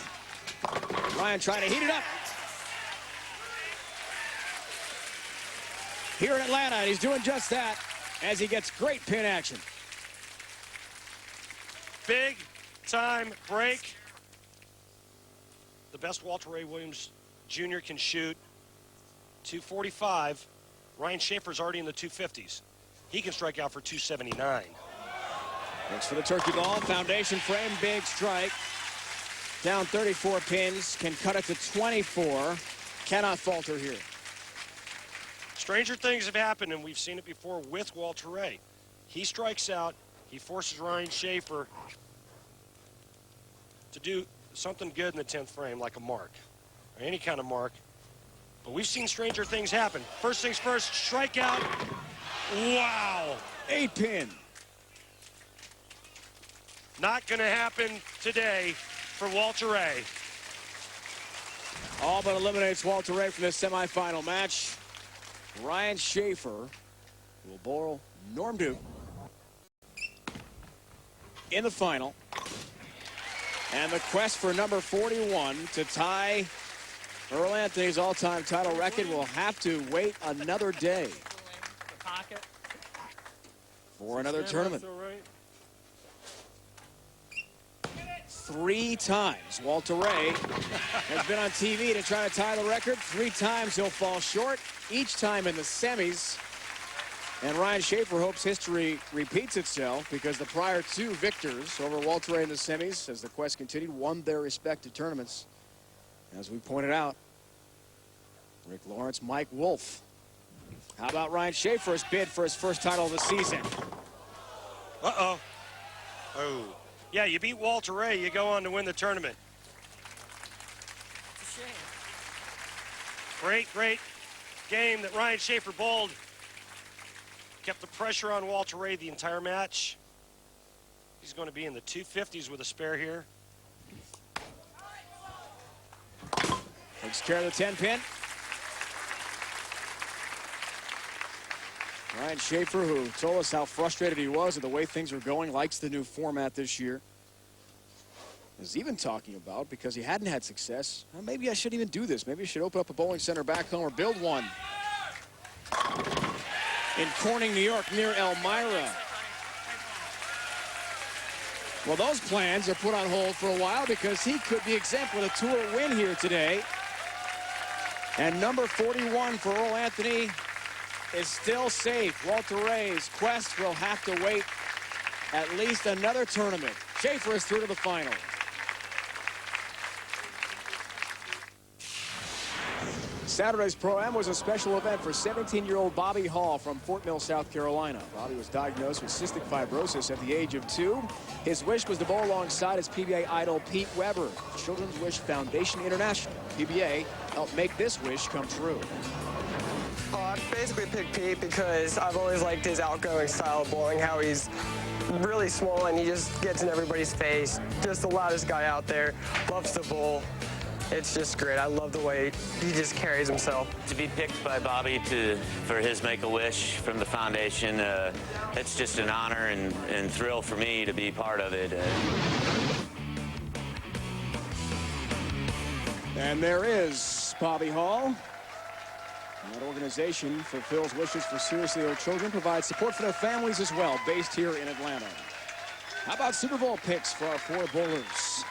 Ryan trying to heat it up. Here in Atlanta, and he's doing just that as he gets great pin action. Big time break. The best Walter Ray Williams Jr. can shoot. 245. Ryan Shafer's already in the 250s. He can strike out for 279. Looks for the turkey ball. Foundation frame, big strike. Down 34 pins, can cut it to 24. Cannot falter here. Stranger things have happened, and we've seen it before with Walter Ray. He strikes out. He forces Ryan Shafer to do something good in the 10th frame, like a mark, or any kind of mark. But we've seen stranger things happen. First things first, strikeout. Wow. 8-pin. Not going to happen today for Walter Ray. All but eliminates Walter Reyes from this semifinal match. Ryan Shafer will bowl Norm Duke in the final. And the quest for number 41 to tie Earl Anthony's all-time title record will have to wait another day for another tournament. 3 times Walter Reyes has been on TV to try to tie the record. 3 times he'll fall short, each time in the semis. And Ryan Shafer hopes history repeats itself because the prior 2 victors over Walter Reyes in the semis, as the quest continued, won their respective tournaments. As we pointed out, Rick Lawrence, Mike Wolf. How about Ryan Shafer's bid for his first title of the season? Uh-oh. Oh. Yeah, you beat Walter Reyes, you go on to win the tournament. It's a shame. Great, great game that Ryan Shafer bowled. Kept the pressure on Walter Reyes the entire match. He's going to be in the 250s with a spare here. Takes care of the 10-pin. Ryan Shafer, who told us how frustrated he was with the way things are going, likes the new format this year. Is even talking about, because he hadn't had success, well, maybe I shouldn't even do this. Maybe I should open up a bowling center back home or build one in Corning, New York, near Elmira. Well, those plans are put on hold for a while because he could be exempt with a tour win here today. And number 41 for Earl Anthony is still safe. Walter Reyes' quest will have to wait at least another tournament. Shafer is through to the final. Saturday's Pro-Am was a special event for 17-year-old Bobby Hall from Fort Mill, South Carolina. Bobby was diagnosed with cystic fibrosis at the age of 2. His wish was to bowl alongside his PBA idol Pete Weber. Children's Wish Foundation International, PBA, helped make this wish come true. Oh, I basically picked Pete because I've always liked his outgoing style of bowling, how he's really swollen, he just gets in everybody's face. Just the loudest guy out there, loves to bowl. It's just great. I love the way he just carries himself. To be picked by Bobby for his Make-A-Wish from the foundation, it's just an honor and thrill for me to be part of it. And there is Bobby Hall. That organization fulfills wishes for seriously ill children, provides support for their families as well, based here in Atlanta. How about Super Bowl picks for our 4 bowlers?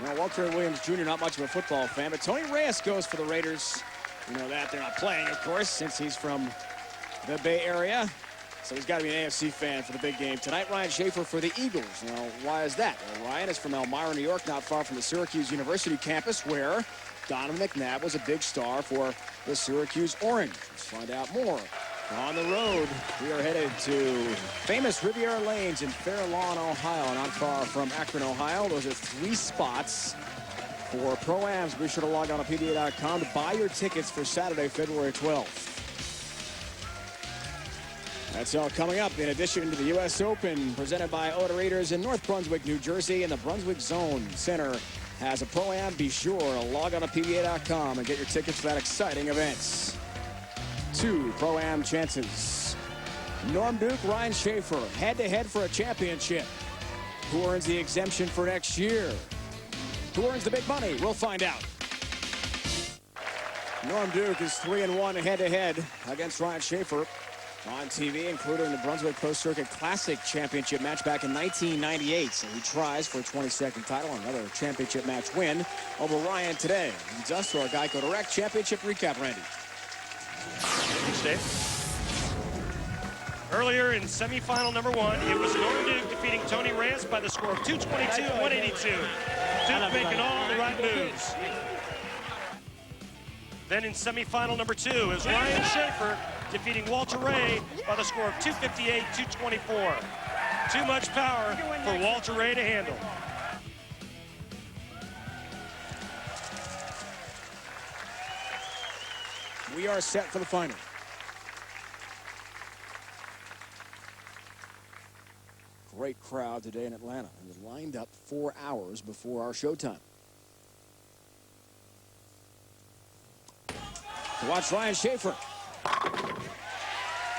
Well, Walter Williams Jr., not much of a football fan, but Tony Reyes goes for the Raiders. You know that. They're not playing, of course, since he's from the Bay Area. So he's got to be an AFC fan for the big game tonight. Ryan Shafer for the Eagles. Now, why is that? Well, Ryan is from Elmira, New York, not far from the Syracuse University campus, where Donovan McNabb was a big star for the Syracuse Orange. Let's find out more. On the road, we are headed to famous Riviera Lanes in Fair Lawn, Ohio, not far from Akron, Ohio. Those are 3 spots for Pro-Ams. Be sure to log on to PBA.com to buy your tickets for Saturday, February 12th. That's all coming up in addition to the U.S. Open presented by Auto Readers in North Brunswick, New Jersey, and the Brunswick Zone Center has a Pro-Am. Be sure to log on to PBA.com and get your tickets for that exciting event. 2 Pro-Am chances. Norm Duke, Ryan Shafer, head-to-head for a championship. Who earns the exemption for next year? Who earns the big money? We'll find out. Norm Duke is 3-1 head-to-head against Ryan Shafer on TV, including the Brunswick Pro Circuit Classic Championship match back in 1998. So he tries for a 22nd title, another championship match win over Ryan today. Leads us to our Geico Direct Championship recap, Randy. Thanks, Dave. Earlier in semifinal number 1, it was Norm Duke defeating Tony Reyes by the score of 222-182. Duke making all the right moves. Then in semifinal number 2 is Ryan Shafer defeating Walter Reyes by the score of 258-224. Too much power for Walter Reyes to handle. We are set for the final. Great crowd today in Atlanta. It was lined up 4 hours before our showtime. Watch Ryan Shafer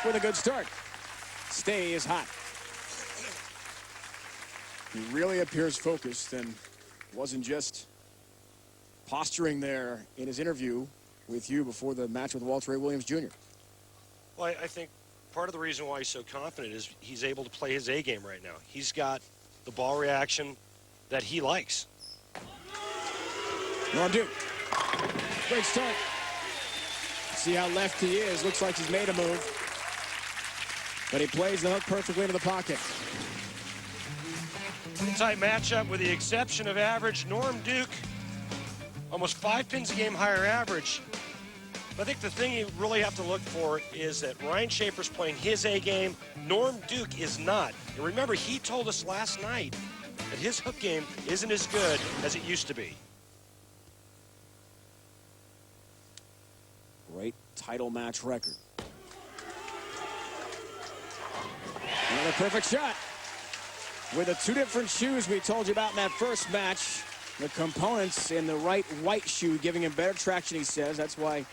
with a good start. Stay is hot. He really appears focused and wasn't just posturing there in his interview with you before the match with Walter Ray Williams Jr. Well, I think part of the reason why he's so confident is he's able to play his A game right now. He's got the ball reaction that he likes. Norm Duke. Great start. See how left he is. Looks like he's made a move. But he plays the hook perfectly into the pocket. Tight matchup with the exception of average. Norm Duke, almost 5 pins a game higher average. But I think the thing you really have to look for is that Ryan Shafer's playing his A game. Norm Duke is not. And remember, he told us last night that his hook game isn't as good as it used to be. Great title match record. Another perfect shot. With the 2 different shoes we told you about in that first match, the components in the right white shoe giving him better traction, he says. That's why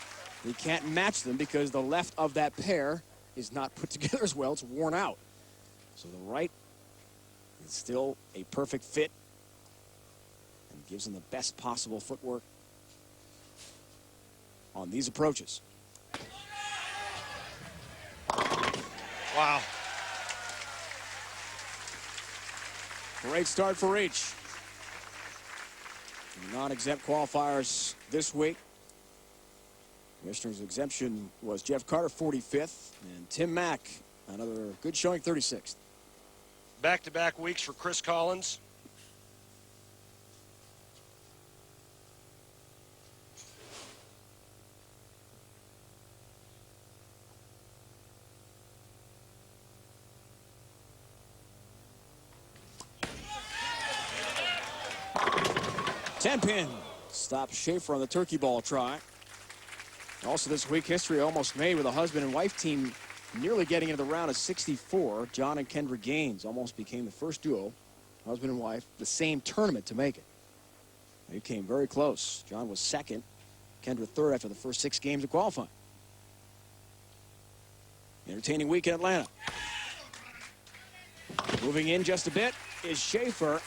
he can't match them, because the left of that pair is not put together as well. It's worn out. So the right is still a perfect fit and gives him the best possible footwork on these approaches. Wow. Great start for each. Non-exempt qualifiers this week. Commissioner's exemption was Jeff Carter, 45th, and Tim Mack, another good showing, 36th. Back-to-back weeks for Chris Collins. Ten-pin stops Shafer on the turkey ball try. Also this week, history almost made with a husband and wife team nearly getting into the round of 64. John and Kendra Gaines almost became the first duo, husband and wife, the same tournament to make it. They came very close. John was second, Kendra third after the first 6 games of qualifying. Entertaining week in Atlanta. Moving in just a bit is Shafer.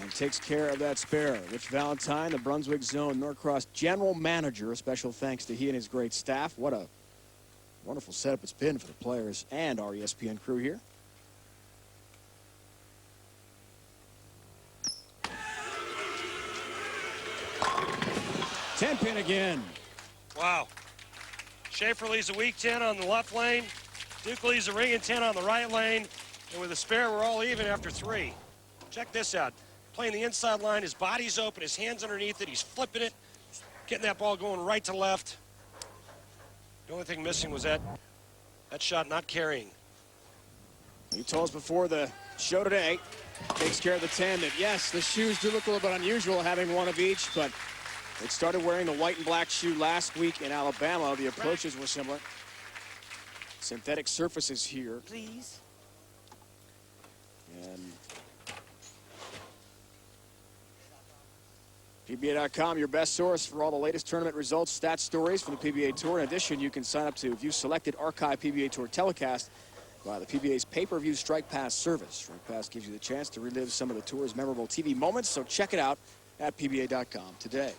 And takes care of that spare. Rich Valentine, the Brunswick Zone Norcross general manager. A special thanks to he and his great staff. What a wonderful setup it's been for the players and our ESPN crew here. Ten-pin again. Wow. Shafer leads the weak 10 on the left lane. Duke leads the ringing 10 on the right lane. And with a spare, we're all even after 3. Check this out. Playing the inside line, his body's open, his hand's underneath it, he's flipping it, getting that ball going right to left. The only thing missing was that shot not carrying. He told us before the show today, takes care of the 10, that yes, the shoes do look a little bit unusual having one of each, but it started wearing the white and black shoe last week in Alabama. The approaches were similar. Synthetic surfaces here. Please. And PBA.com, your best source for all the latest tournament results, stats, stories from the PBA Tour. In addition, you can sign up to view selected archive PBA Tour telecast via the PBA's pay-per-view Strike Pass service. Strike Pass gives you the chance to relive some of the tour's memorable TV moments, so check it out at PBA.com today.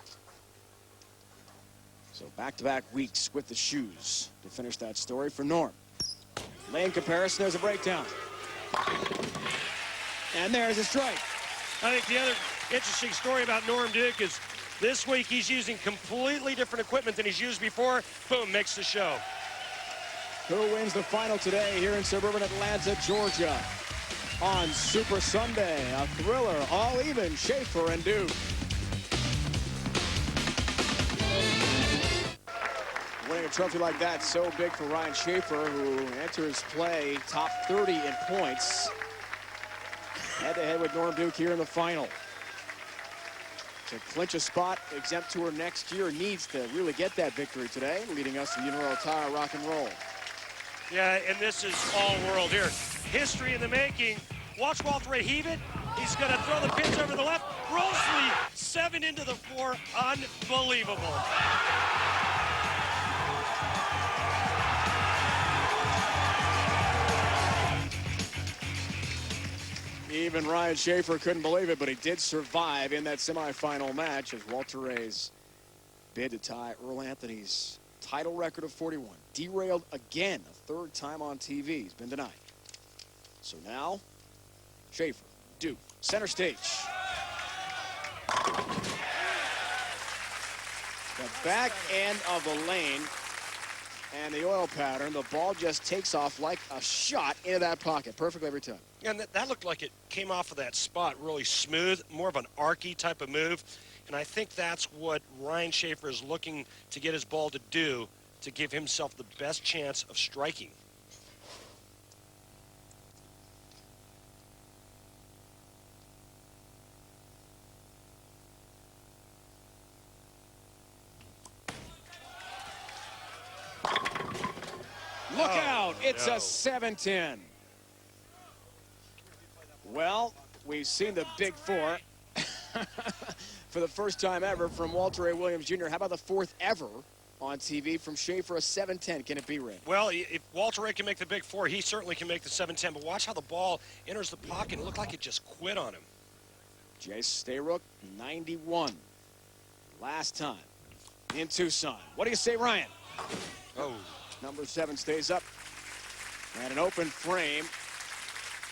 So back-to-back weeks with the shoes to finish that story for Norm. Lane comparison, there's a breakdown. And there's a strike. I think the other interesting story about Norm Duke is this week he's using completely different equipment than he's used before. Boom, makes the show. Who wins the final today here in suburban Atlanta, Georgia? On Super Sunday, a thriller, all even, Shafer and Duke. Winning a trophy like that, so big for Ryan Shafer, who enters play top 30 in points. Head-to-head with Norm Duke here in the final. To clinch a spot, exempt tour next year, needs to really get that victory today, leading us to Universal Tire Rock and Roll. Yeah, and this is all world here. History in the making. Watch Walter Ray heave it. He's going to throw the pins over the left. Rolls lead 7 into the 4. Unbelievable. Even Ryan Shafer couldn't believe it, but he did survive in that semifinal match as Walter Reyes bid to tie Earl Anthony's title record of 41. Derailed again, a 3rd time on TV. He's been denied. So now, Shafer, Duke, center stage. The back end of the lane and the oil pattern, the ball just takes off like a shot into that pocket, perfectly every time. And that looked like it came off of that spot really smooth, more of an arky type of move. And I think that's what Ryan Shafer is looking to get his ball to do to give himself the best chance of striking. Look out, it's a 7-10. Well, we've seen the big 4 for the first time ever from Walter Ray Williams Jr. How about the 4th ever on TV from Shafer, a 7-10? Can it be, Ray? Well, if Walter Ray can make the big 4, he certainly can make the 7-10. But watch how the ball enters the pocket. It looked like it just quit on him. Jace Stayrook, 91. Last time in Tucson. What do you say, Ryan? Oh. Number 7 stays up. And an open frame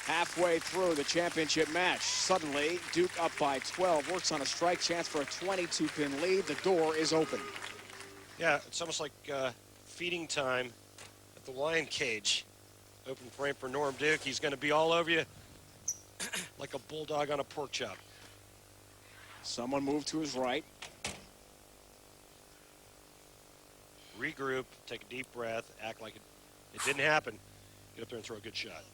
halfway through the championship match. Suddenly, Duke up by 12. Works on a strike chance for a 22-pin lead. The door is open. Yeah, it's almost like feeding time at the lion cage. Open frame for Norm Duke. He's going to be all over you like a bulldog on a pork chop. Someone moved to his right. Regroup, take a deep breath, act like it didn't happen. Get up there and throw a good shot.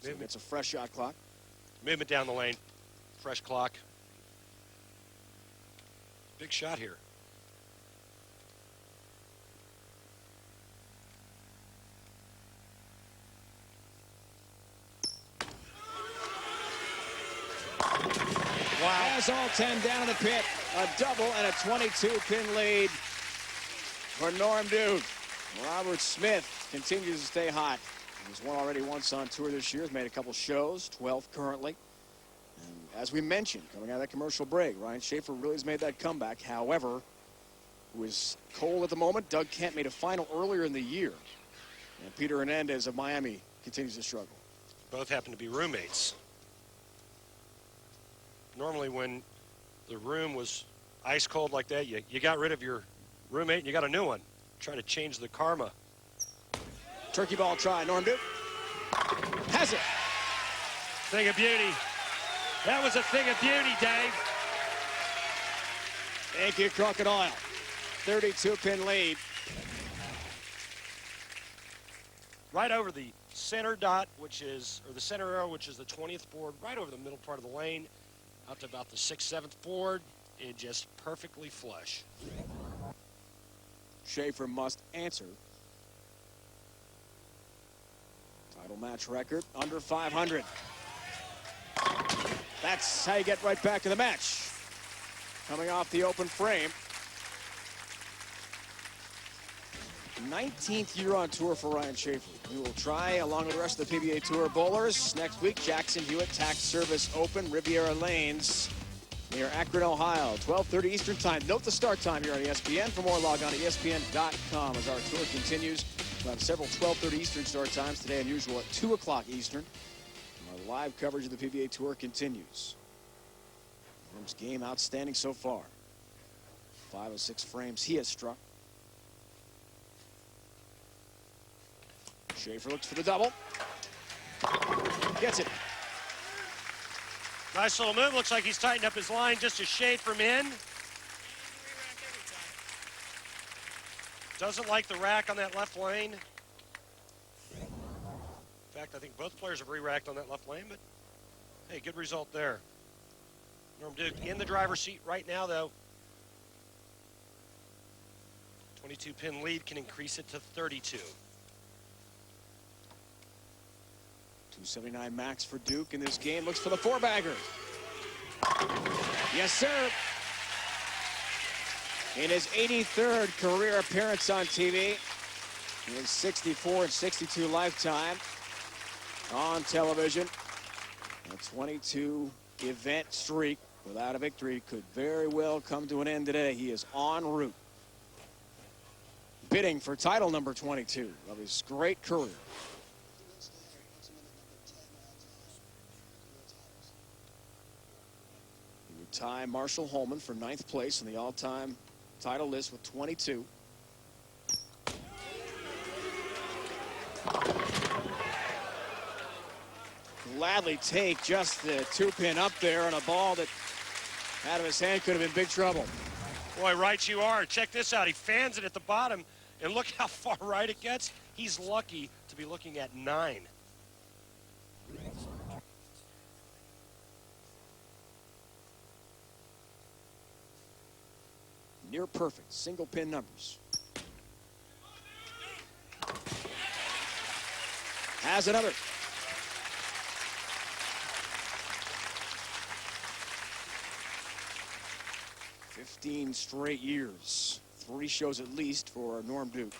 So it's a fresh shot clock. Movement down the lane. Fresh clock. Big shot here. Wow. Has all 10 down in the pit. A double and a 22-pin lead for Norm Duke. Robert Smith continues to stay hot. He's won already once on tour this year. He's made a couple shows, 12 currently. And as we mentioned, coming out of that commercial break, Ryan Shafer really has made that comeback. However, it was cold at the moment. Doug Kent made a final earlier in the year. And Peter Hernandez of Miami continues to struggle. Both happen to be roommates. Normally when the room was ice cold like that, you got rid of your roommate and you got a new one. Trying to change the karma. Turkey ball try, Norm Duke. Has it. Thing of beauty. That was a thing of beauty, Dave. Thank you, Crocodile. 32-pin lead. Right over the center dot, which is, or the center arrow, which is the 20th board, right over the middle part of the lane, out to about the 6th, 7th board, and just perfectly flush. Shafer must answer. Title match record, under 500. That's how you get right back to the match. Coming off the open frame. 19th year on tour for Ryan Shafer. He will try, along with the rest of the PBA Tour bowlers, next week, Jackson Hewitt Tax Service Open, Riviera Lanes, near Akron, Ohio, 12:30 Eastern Time. Note the start time here on ESPN. For more, log on to ESPN.com as our tour continues. We'll have several 12:30 Eastern start times today, unusual at 2 o'clock Eastern. And our live coverage of the PBA Tour continues. Norm's game outstanding so far. 5 of 6 frames he has struck. Shafer looks for the double. Gets it. Nice little move. Looks like he's tightened up his line just a shade from in. Doesn't like the rack on that left lane. In fact, I think both players have re-racked on that left lane, but hey, good result there. Norm Duke in the driver's seat right now, though. 22-pin lead can increase it to 32. 279 max for Duke in this game. Looks for the four-bagger. Yes, sir. In his 83rd career appearance on TV, in his 64 and 62 lifetime on television, a 22 event streak without a victory could very well come to an end today. He is en route, bidding for title number 22 of his great career. He would tie Marshall Holman for 9th place in the all-time title list with 22. Gladly take just the 2-pin up there on a ball that out of his hand could have been big trouble. Boy, right you are. Check this out. He fans it at the bottom, and look how far right it gets. He's lucky to be looking at 9. Near perfect single pin numbers. Has another. "15 straight years. 3 shows at least for Norm Duke.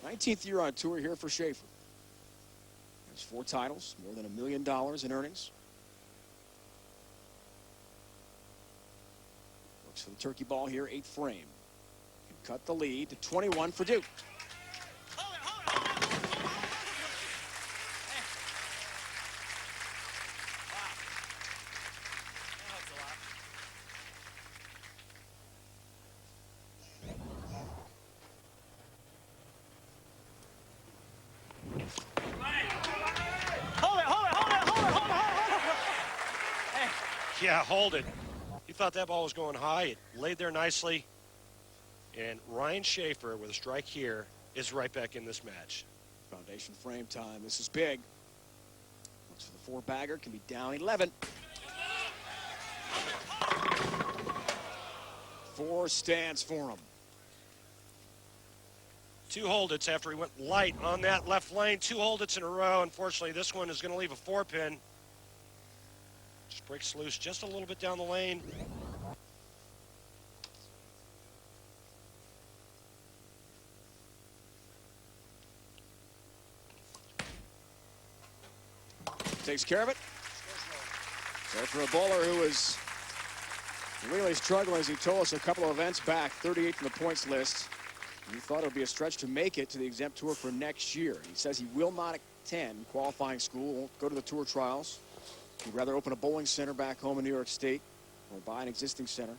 19th year on tour here for Shafer. There's 4 titles, more than $1 million in earnings. Looks for the turkey ball here, 8th frame. Can cut the lead to 21 for Duke. Yeah, hold it. He thought that ball was going high. It laid there nicely. And Ryan Shafer with a strike here is right back in this match. Foundation frame time. This is big. Looks for the 4-bagger. Can be down 11. 4 stands for him. 2 hold-its after he went light on that left lane. 2 hold-its in a row. Unfortunately, this one is going to leave a 4-pin. Just breaks loose just a little bit down the lane. Takes care of it. So for a bowler who was really struggling, as he told us a couple of events back, 38th from the points list, he thought it would be a stretch to make it to the exempt tour for next year. He says he will not attend qualifying school, won't go to the tour trials. He'd rather open a bowling center back home in New York State or buy an existing center.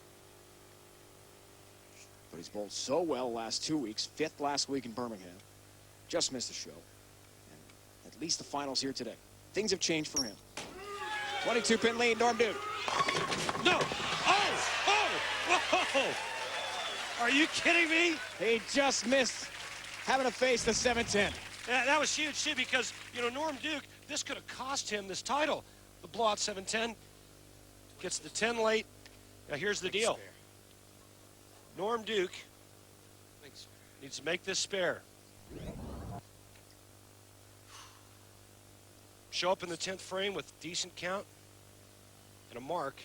But he's bowled so well the last 2 weeks, 5th last week in Birmingham. Just missed the show. And at least the finals here today. Things have changed for him. 22-pin lead, Norm Duke. No! Whoa! Are you kidding me? He just missed having to face the 7-10. Yeah, that was huge, too, because, you know, Norm Duke, this could have cost him this title. The blowout 7-10 gets the 10 late. Now, here's the deal. Norm Duke needs to make this spare. Show up in the 10th frame with a decent count and a mark,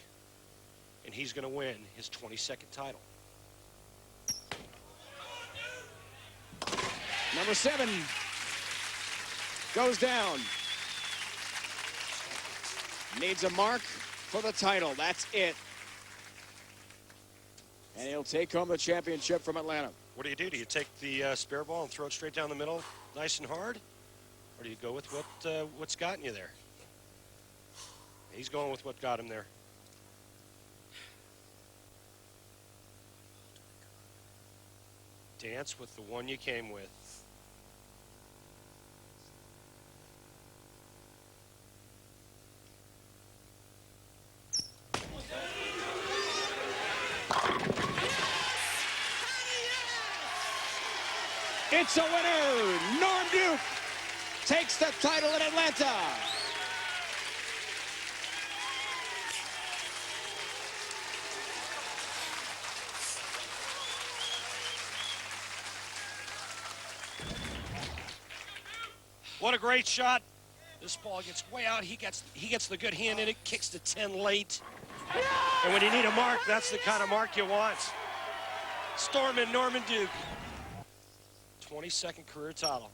and he's going to win his 22nd title. Number 7 goes down. Needs a mark for the title. That's it. And he'll take home the championship from Atlanta. What do you do? Do you take the spare ball and throw it straight down the middle nice and hard? Or do you go with what's gotten you there? He's going with what got him there. Dance with the one you came with. It's a winner. Norm Duke takes the title in Atlanta. What a great shot. This ball gets way out. He gets the good hand in it, kicks to 10 late. And when you need a mark, that's the kind of mark you want. Storming Norman Duke. 22nd career title.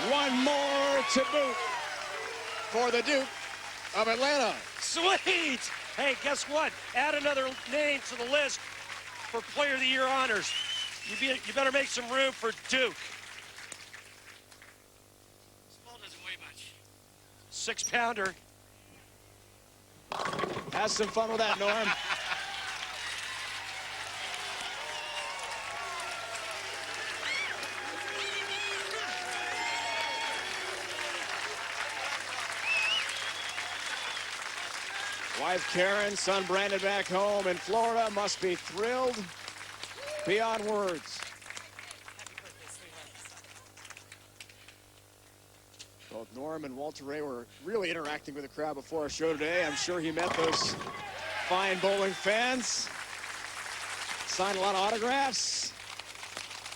One more to boot for the Duke of Atlanta. Sweet! Hey, guess what? Add another name to the list for Player of the Year honors. You better make some room for Duke. This ball doesn't weigh much. 6-pounder. Have some fun with that, Norm. Wife Karen, son Brandon back home in Florida must be thrilled beyond words. Both Norm and Walter Ray were really interacting with the crowd before our show today. I'm sure he met those fine bowling fans, signed a lot of autographs,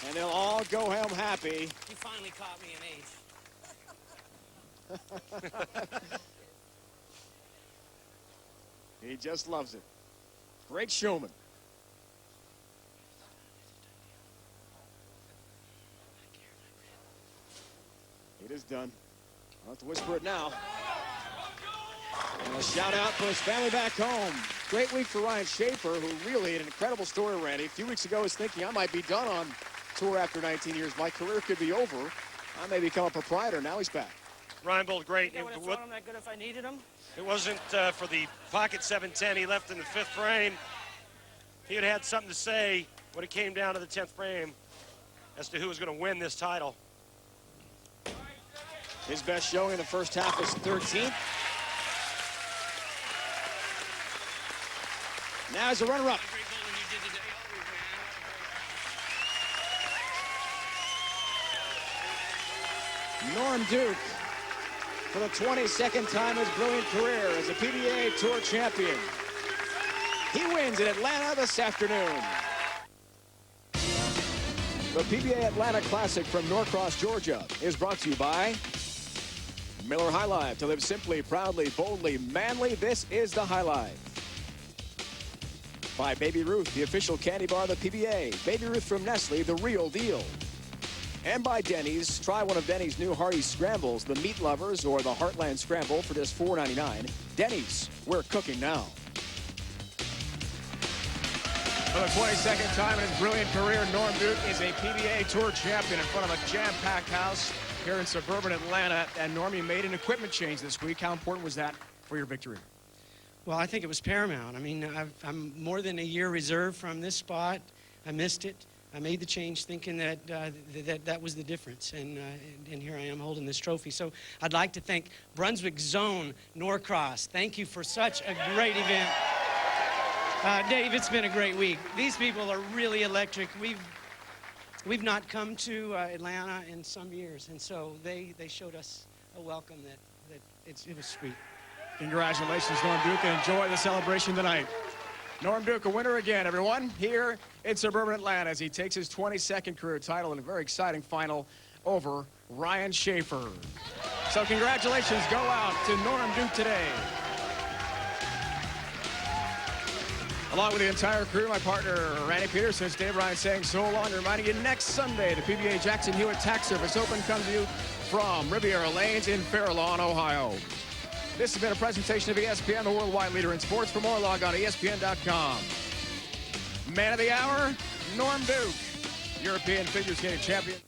and they'll all go home happy. You finally caught me in age. He just loves it. Great showman. It is done. I'll have to whisper it now. And a shout out for his family back home. Great week for Ryan Shafer, who really had an incredible story, Randy. A few weeks ago was thinking I might be done on tour after 19 years. My career could be over. I may become a proprietor. Now he's back. Ryan bowled great. I would have thrown him that good if I needed him. It wasn't for the pocket 710 he left in the 5th frame. He would have had something to say when it came down to the 10th frame as to who was going to win this title. His best showing in the first half was 13th. Now he's a runner-up. Norm Duke, for the 22nd time in his brilliant career as a PBA Tour champion. He wins in Atlanta this afternoon. The PBA Atlanta Classic from Norcross, Georgia is brought to you by Miller High Life. To live simply, proudly, boldly, manly, this is the High Life. By Baby Ruth, the official candy bar of the PBA. Baby Ruth from Nestle, the real deal. And by Denny's. Try one of Denny's new Hearty Scrambles, the meat lovers, or the Heartland Scramble for just $4.99. Denny's, we're cooking now. For the 22nd time in his brilliant career, Norm Duke is a PBA Tour champion in front of a jam-packed house here in suburban Atlanta. And Norm, you made an equipment change this week. How important was that for your victory? Well, I think it was paramount. I mean, I'm more than a year reserved from this spot. I missed it. I made the change thinking that that was the difference, and here I am holding this trophy. So I'd like to thank Brunswick Zone, Norcross. Thank you for such a great event. Dave, it's been a great week. These people are really electric. We've not come to Atlanta in some years, and so they showed us a welcome that it was sweet. Congratulations, Norm Duke, and enjoy the celebration tonight. Norm Duke, a winner again, everyone, here in suburban Atlanta as he takes his 22nd career title in a very exciting final over Ryan Shafer. So congratulations go out to Norm Duke today. Along with the entire crew, my partner Randy Peterson, Dave Ryan saying so long, reminding you next Sunday, the PBA Jackson Hewitt Tax Service Open comes to you from Riviera Lanes in Fair Lawn, Ohio. This has been a presentation of ESPN, the worldwide leader in sports. For more, log on to ESPN.com. Man of the hour, Norm Duke, European figure skating champion.